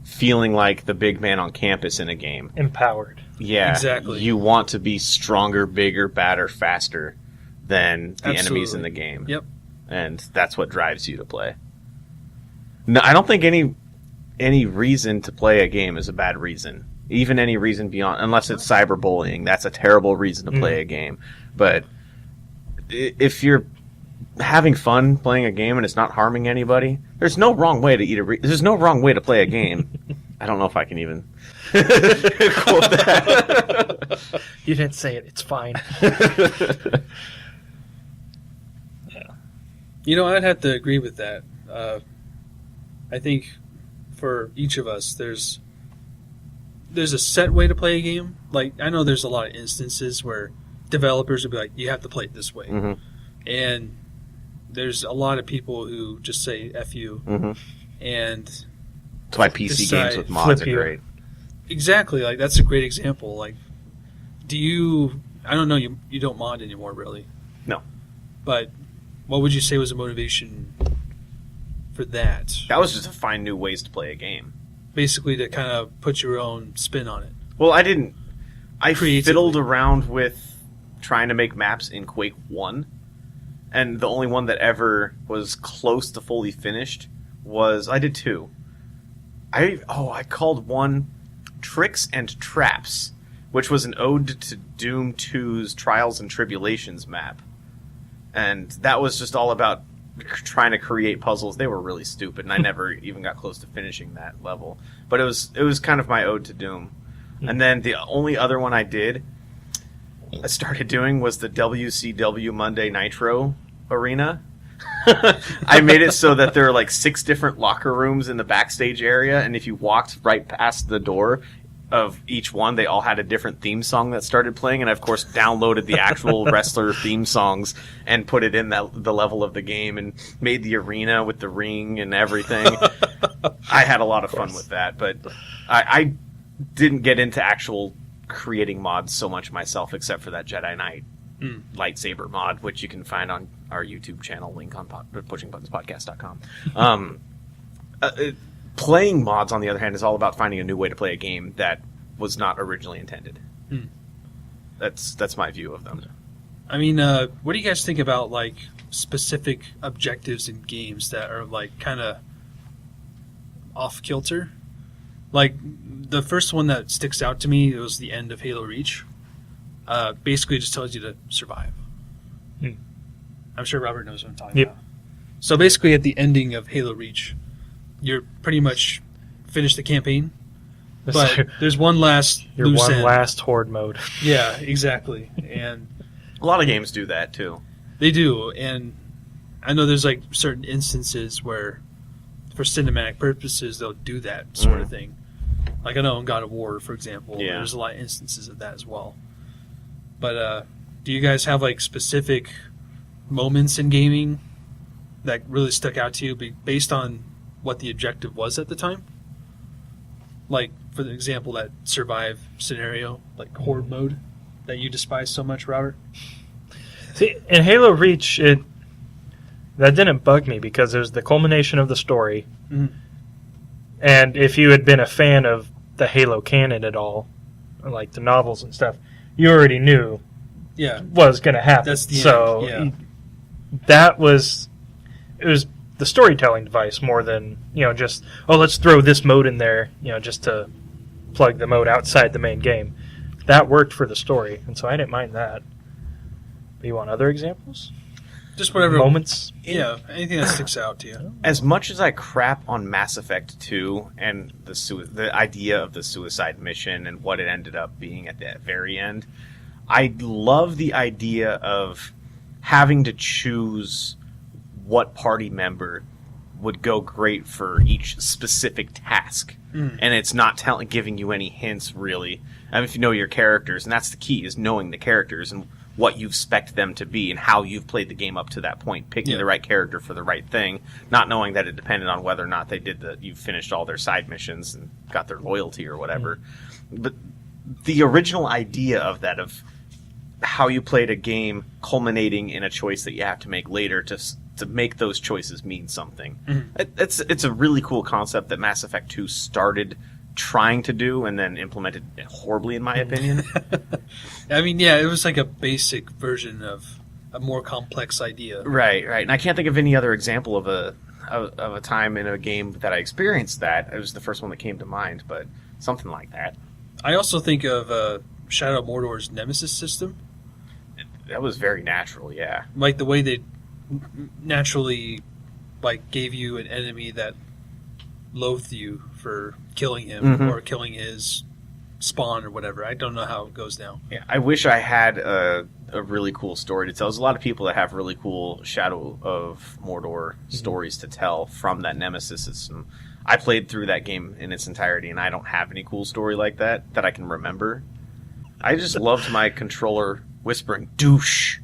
[SPEAKER 1] feeling like the big man on campus in a game.
[SPEAKER 3] Empowered.
[SPEAKER 1] Yeah,
[SPEAKER 2] Exactly.
[SPEAKER 1] You want to be stronger, bigger, badder, faster than the enemies
[SPEAKER 2] Absolutely.
[SPEAKER 1] in the game.
[SPEAKER 2] Yep.
[SPEAKER 1] And that's what drives you to play. No, I don't think any reason to play a game is a bad reason. Even any reason beyond, unless it's cyberbullying, that's a terrible reason to play a game. But if you're having fun playing a game and it's not harming anybody, there's no wrong way to there's no wrong way to play a game. I don't know if I can even quote that.
[SPEAKER 3] You didn't say it. It's fine.
[SPEAKER 2] You know, I'd have to agree with that. I think for each of us, there's a set way to play a game. Like, I know there's a lot of instances where developers would be like, you have to play it this way. And there's a lot of people who just say F you. And
[SPEAKER 1] That's why PC games with mods are great.
[SPEAKER 2] exactly, like, that's a great example. Like, I don't know, you don't mod anymore, really.
[SPEAKER 1] No.
[SPEAKER 2] But what would you say was a motivation for that?
[SPEAKER 1] That was just to find new ways to play a game.
[SPEAKER 2] Basically to kind of put your own spin on it.
[SPEAKER 1] Well, I didn't. I
[SPEAKER 2] Creatively.
[SPEAKER 1] fiddled around with trying to make maps in Quake 1, and the only one that ever was close to fully finished was... I did 2. I called one Tricks and Traps, which was an ode to Doom 2's Trials and Tribulations map. and that was just all about trying to create puzzles. They were really stupid, and I never even got close to finishing that level. But it was kind of my ode to Doom. And then the only other one I started doing was the WCW Monday Nitro Arena. I made it so that there are like 6 different locker rooms in the backstage area, and if you walked right past the door of each one, they all had a different theme song that started playing, and I, of course, downloaded the actual wrestler theme songs and put it in the level of the game and made the arena with the ring and everything. I had a lot of fun with that, but I didn't get into actual creating mods so much myself, except for that Jedi Knight lightsaber mod, which you can find on our YouTube channel, link on pushingbuttonspodcast.com. Playing mods, on the other hand, is all about finding a new way to play a game that was not originally intended. That's my view of them.
[SPEAKER 2] I mean, what do you guys think about like specific objectives in games that are like kind of off kilter? Like the first one that sticks out to me was the end of Halo Reach. Basically, just tells you to survive. I'm sure Robert knows what I'm talking about. So basically, at the ending of Halo Reach, you're pretty much finished the campaign, but there's one last loose end.
[SPEAKER 3] Last horde mode.
[SPEAKER 2] Yeah, exactly. And
[SPEAKER 1] a lot of games do that too.
[SPEAKER 2] They do, and I know there's like certain instances where, for cinematic purposes, they'll do that sort of thing. Like I know in God of War, for example, there's a lot of instances of that as well. But do you guys have like specific moments in gaming that really stuck out to you based on what the objective was at the time? Like, for the example, that survive scenario, like horde mode, that you despise so much, Robert?
[SPEAKER 3] See, in Halo Reach, that didn't bug me because it was the culmination of the story. And if you had been a fan of the Halo canon at all, like the novels and stuff, you already knew what was going to happen.
[SPEAKER 2] That's the end.
[SPEAKER 3] That was... It was the storytelling device more than, just, let's throw this mode in there, just to plug the mode outside the main game. That worked for the story, and so I didn't mind that. But you want other examples?
[SPEAKER 2] Just whatever.
[SPEAKER 3] Moments?
[SPEAKER 2] Yeah, anything that sticks out to you.
[SPEAKER 1] As much as I crap on Mass Effect 2 and the idea of the suicide mission and what it ended up being at the very end, I love the idea of having to choose what party member would go great for each specific task. And it's not giving you any hints, really. I mean, if you know your characters, and that's the key, is knowing the characters and what you expect them to be and how you've played the game up to that point, picking the right character for the right thing, not knowing that it depended on whether or not you finished all their side missions and got their loyalty or whatever. But the original idea of that, of how you played a game culminating in a choice that you have to make later to make those choices mean something. It's a really cool concept that Mass Effect 2 started trying to do and then implemented horribly, in my opinion.
[SPEAKER 2] I mean, it was like a basic version of a more complex idea.
[SPEAKER 1] Right. And I can't think of any other example of a time in a game that I experienced that. It was the first one that came to mind, but something like that.
[SPEAKER 2] I also think of Shadow of Mordor's Nemesis system.
[SPEAKER 1] That was very natural, yeah.
[SPEAKER 2] Like the way they naturally gave you an enemy that loathed you for killing him or killing his spawn or whatever. I don't know how it goes now.
[SPEAKER 1] Yeah, I wish I had a really cool story to tell. There's a lot of people that have really cool Shadow of Mordor stories to tell from that Nemesis system. I played through that game in its entirety, and I don't have any cool story like that I can remember. I just loved my controller whispering douche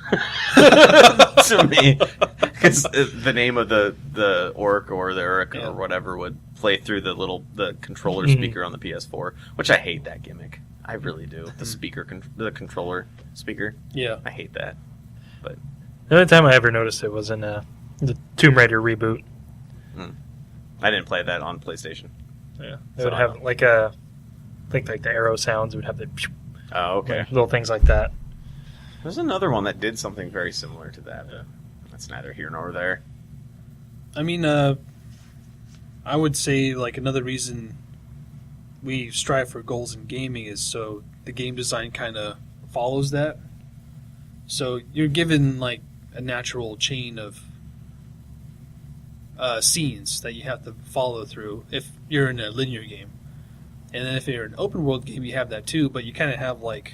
[SPEAKER 1] to me, because the name of the orc or the Uruk or whatever would play through the controller speaker on the PS4, which I hate that gimmick. I really do. The speaker, the controller speaker.
[SPEAKER 2] Yeah,
[SPEAKER 1] I hate that. But
[SPEAKER 3] the only time I ever noticed it was in the Tomb Raider reboot.
[SPEAKER 1] I didn't play that on PlayStation.
[SPEAKER 3] Yeah, it would have like the arrow sounds. It would have the little things like that.
[SPEAKER 1] There's another one that did something very similar to that. That's neither here nor there.
[SPEAKER 2] I mean, I would say another reason we strive for goals in gaming is so the game design kind of follows that. So you're given a natural chain of scenes that you have to follow through if you're in a linear game. And then if you're an open world game, you have that too, but you kind of have like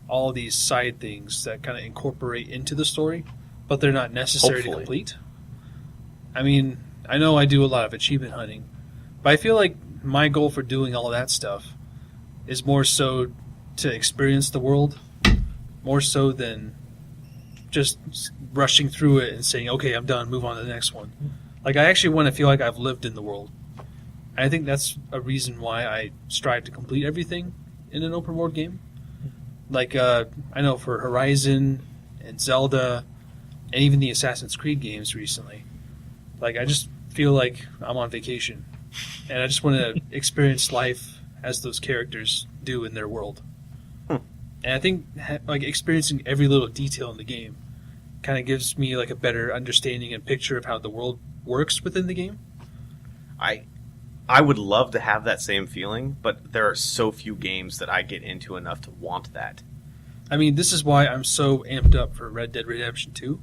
[SPEAKER 2] all these side things that kind of incorporate into the story, but they're not necessary to complete. I mean, I know I do a lot of achievement hunting, but I feel like my goal for doing all that stuff is more so to experience the world, more so than just rushing through it and saying, okay, I'm done, move on to the next one. Like, I actually want to feel like I've lived in the world. And I think that's a reason why I strive to complete everything in an open world game. Like, I know for Horizon and Zelda and even the Assassin's Creed games recently, like, I just feel like I'm on vacation. And I just want to experience life as those characters do in their world. And I think like experiencing every little detail in the game kind of gives me like a better understanding and picture of how the world works within the game.
[SPEAKER 1] I would love to have that same feeling, but there are so few games that I get into enough to want that.
[SPEAKER 2] I mean, this is why I'm so amped up for Red Dead Redemption 2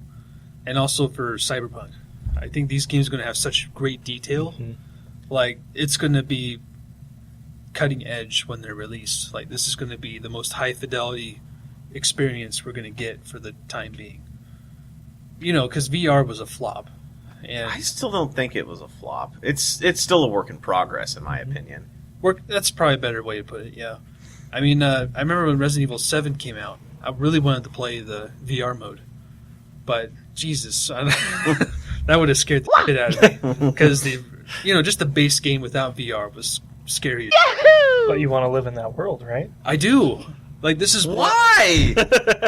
[SPEAKER 2] and also for Cyberpunk. I think these games are going to have such great detail. Mm-hmm. Like, it's going to be cutting edge when they're released. Like, this is going to be the most high fidelity experience we're going to get for the time being. You know, because VR was a flop. And
[SPEAKER 1] I still don't think it was a flop. It's still a work in progress, in my opinion.
[SPEAKER 2] That's probably a better way to put it, yeah. I mean, I remember when Resident Evil 7 came out, I really wanted to play the VR mode. But, Jesus, that would have scared the shit out of me. Because, just the base game without VR was scary.
[SPEAKER 3] But you want to live in that world, right?
[SPEAKER 2] I do. Like, this is
[SPEAKER 1] why?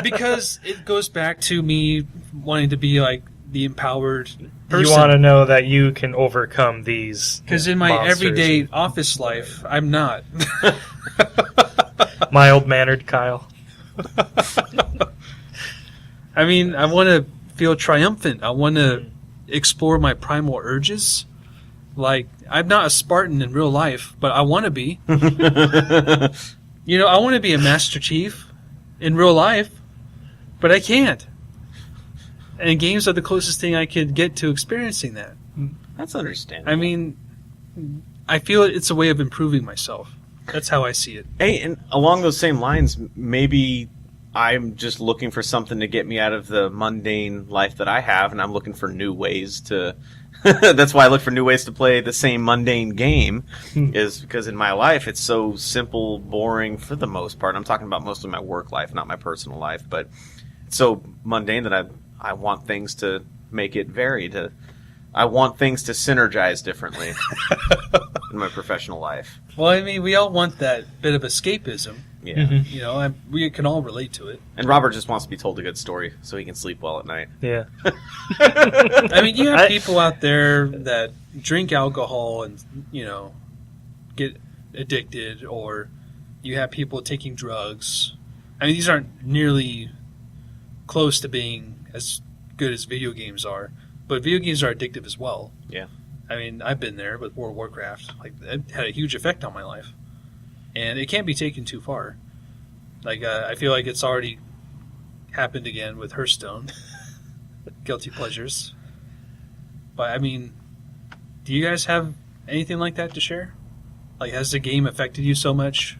[SPEAKER 2] Because it goes back to me wanting to be, like, the empowered person.
[SPEAKER 3] You want to know that you can overcome these
[SPEAKER 2] because in my everyday office life, I'm not.
[SPEAKER 3] Mild-mannered Kyle.
[SPEAKER 2] I mean, I want to feel triumphant. I want to explore my primal urges. Like, I'm not a Spartan in real life, but I want to be. I want to be a Master Chief in real life, but I can't. And games are the closest thing I could get to experiencing that.
[SPEAKER 1] That's understandable.
[SPEAKER 2] I mean, I feel it's a way of improving myself. That's how I see it.
[SPEAKER 1] Hey, and along those same lines, maybe I'm just looking for something to get me out of the mundane life that I have, and I'm looking for new ways to... That's why I look for new ways to play the same mundane game, is because in my life it's so simple, boring for the most part. I'm talking about mostly my work life, not my personal life, but it's so mundane that I want things to make it varied. I want things to synergize differently in my professional life.
[SPEAKER 2] Well, I mean, we all want that bit of escapism.
[SPEAKER 1] Yeah.
[SPEAKER 3] Mm-hmm.
[SPEAKER 2] We can all relate to it.
[SPEAKER 1] And Robert just wants to be told a good story so he can sleep well at night.
[SPEAKER 3] Yeah.
[SPEAKER 2] I mean, you have people out there that drink alcohol and, get addicted, or you have people taking drugs. I mean, these aren't nearly close to being as good as video games are, but video games are addictive as well.
[SPEAKER 1] Yeah.
[SPEAKER 2] I mean, I've been there with World of Warcraft. Like, it had a huge effect on my life. And it can't be taken too far. Like, I feel like it's already happened again with Hearthstone. Guilty pleasures. But, I mean, do you guys have anything like that to share? Like, has the game affected you so much?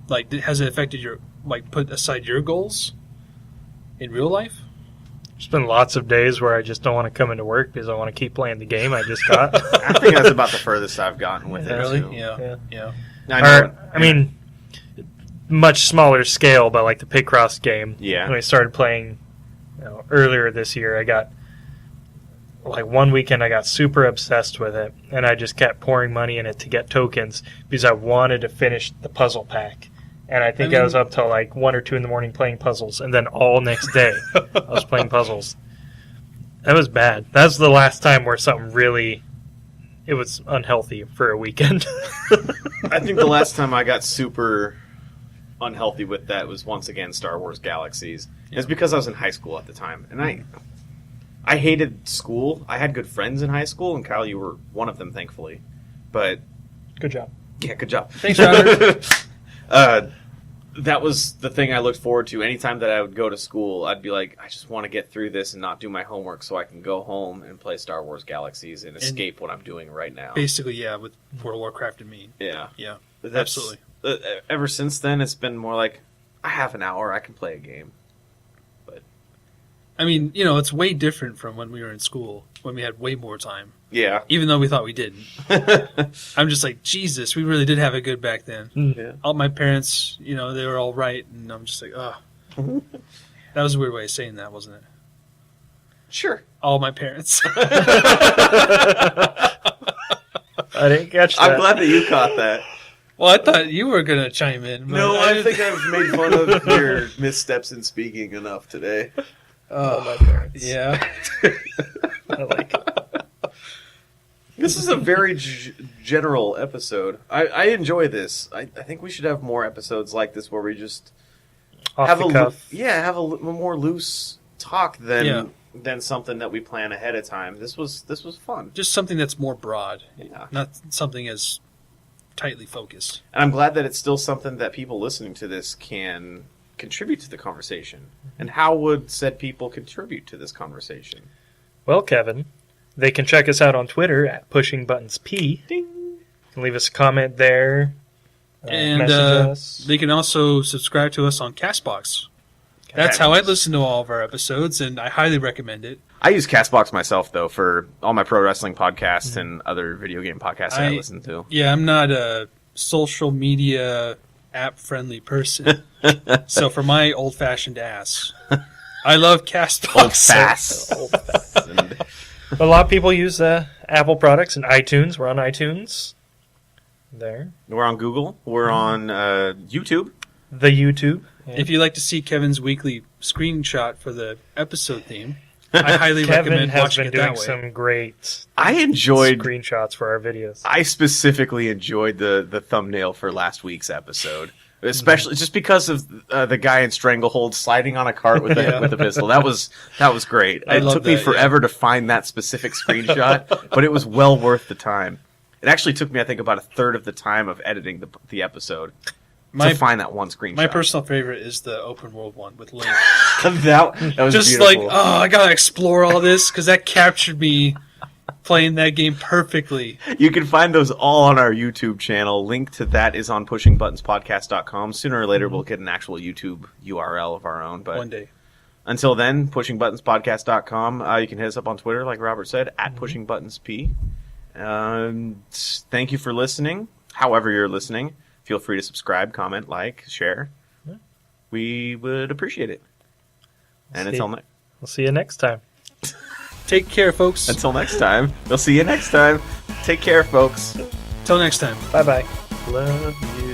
[SPEAKER 2] Like, has it affected put aside your goals in real life?
[SPEAKER 3] There's been lots of days where I just don't want to come into work because I want to keep playing the game I just got.
[SPEAKER 1] I think that's about the furthest I've gotten with it.
[SPEAKER 2] Really?
[SPEAKER 1] Too.
[SPEAKER 2] Yeah.
[SPEAKER 3] I mean, much smaller scale, but like the Picross game.
[SPEAKER 1] Yeah.
[SPEAKER 3] When I started playing earlier this year, I got, like, one weekend I got super obsessed with it, and I just kept pouring money in it to get tokens because I wanted to finish the puzzle pack. And I think I was up till like 1 or 2 in the morning playing puzzles, and then all next day I was playing puzzles. That was bad. That was the last time where something really, it was unhealthy for a weekend.
[SPEAKER 1] I think the last time I got super unhealthy with that was once again Star Wars Galaxies. Yeah. It's because I was in high school at the time, and I hated school. I had good friends in high school, and Kyle, you were one of them, thankfully. But
[SPEAKER 3] good job.
[SPEAKER 1] Yeah, good job.
[SPEAKER 2] Thanks, Robert.
[SPEAKER 1] that was the thing I looked forward to. Anytime that I would go to school, I'd be like, I just want to get through this and not do my homework so I can go home and play Star Wars Galaxies and escape what I'm doing right now.
[SPEAKER 2] Basically, yeah, with World of Warcraft and me.
[SPEAKER 1] Yeah.
[SPEAKER 2] Yeah,
[SPEAKER 1] That's,
[SPEAKER 2] absolutely.
[SPEAKER 1] Ever since then, it's been more like, I have an hour, I can play a game. But
[SPEAKER 2] I mean, it's way different from when we were in school, when we had way more time.
[SPEAKER 1] yeah.
[SPEAKER 2] Even though we thought we didn't. I'm just like, Jesus, we really did have it good back then.
[SPEAKER 1] Yeah.
[SPEAKER 2] All my parents, they were all right, and I'm just like, oh. That was a weird way of saying that, wasn't it?
[SPEAKER 1] Sure.
[SPEAKER 2] All my parents.
[SPEAKER 3] I didn't catch that.
[SPEAKER 1] I'm glad that you caught that.
[SPEAKER 2] Well, I thought you were going to chime in. But
[SPEAKER 1] No, I think I've made fun of your missteps in speaking enough today.
[SPEAKER 3] Oh, my parents.
[SPEAKER 2] Yeah.
[SPEAKER 3] I like it.
[SPEAKER 1] This is a very general episode. I enjoy this. I think we should have more episodes like this where we just
[SPEAKER 3] Off
[SPEAKER 1] have
[SPEAKER 3] the
[SPEAKER 1] a
[SPEAKER 3] cuff.
[SPEAKER 1] have a more loose talk than something that we plan ahead of time. This was fun.
[SPEAKER 2] Just something that's more broad,
[SPEAKER 1] Yeah.
[SPEAKER 2] not something as tightly focused.
[SPEAKER 1] And I'm glad that it's still something that people listening to this can contribute to the conversation. And how would said people contribute to this conversation?
[SPEAKER 3] Well, Kevin, they can check us out on Twitter at PushingButtonsP.
[SPEAKER 1] Ding.
[SPEAKER 3] You can leave us a comment there.
[SPEAKER 2] And
[SPEAKER 3] message us.
[SPEAKER 2] they can also subscribe to us on CastBox. That's how I listen to all of our episodes, and I highly recommend it.
[SPEAKER 1] I use CastBox myself, though, for all my pro wrestling podcasts and other video game podcasts that I listen to.
[SPEAKER 2] Yeah, I'm not a social media app-friendly person. So for my old-fashioned ass, I love CastBox.
[SPEAKER 1] Old-fashioned.
[SPEAKER 3] A lot of people use Apple products and iTunes. We're on iTunes. There.
[SPEAKER 1] We're on Google. We're on YouTube.
[SPEAKER 3] The YouTube.
[SPEAKER 2] If you'd like to see Kevin's weekly screenshot for the episode theme, I highly
[SPEAKER 3] Kevin
[SPEAKER 2] recommend
[SPEAKER 3] has
[SPEAKER 2] watching
[SPEAKER 3] been
[SPEAKER 2] it that
[SPEAKER 3] doing
[SPEAKER 2] way.
[SPEAKER 3] some great
[SPEAKER 1] I enjoyed.
[SPEAKER 3] screenshots for our videos.
[SPEAKER 1] I specifically enjoyed the thumbnail for last week's episode, especially just because of the guy in Stranglehold sliding on a cart with a pistol. That was great.
[SPEAKER 2] I
[SPEAKER 1] It
[SPEAKER 2] love
[SPEAKER 1] took me
[SPEAKER 2] that,
[SPEAKER 1] forever to find that specific screenshot, but it was well worth the time. It actually took me, I think, about a third of the time of editing the episode to find that one screenshot.
[SPEAKER 2] My personal favorite is the open world one with Link.
[SPEAKER 1] that was
[SPEAKER 2] Just
[SPEAKER 1] beautiful.
[SPEAKER 2] like, oh, I gotta explore all this because that captured me playing that game perfectly.
[SPEAKER 1] You can find those all on our YouTube channel. Link to that is on pushingbuttonspodcast.com. Sooner or later, we'll get an actual YouTube URL of our own. But
[SPEAKER 2] One day.
[SPEAKER 1] until then, pushingbuttonspodcast.com. You can hit us up on Twitter, like Robert said, at pushingbuttonsp. Thank you for listening. However you're listening, feel free to subscribe, comment, like, share.
[SPEAKER 3] Yeah.
[SPEAKER 1] We would appreciate it. And
[SPEAKER 3] We'll see you next time.
[SPEAKER 2] Take care, folks.
[SPEAKER 1] until next time, we'll see you next time. Take care, folks.
[SPEAKER 2] Till next time.
[SPEAKER 3] Bye-bye. Love you.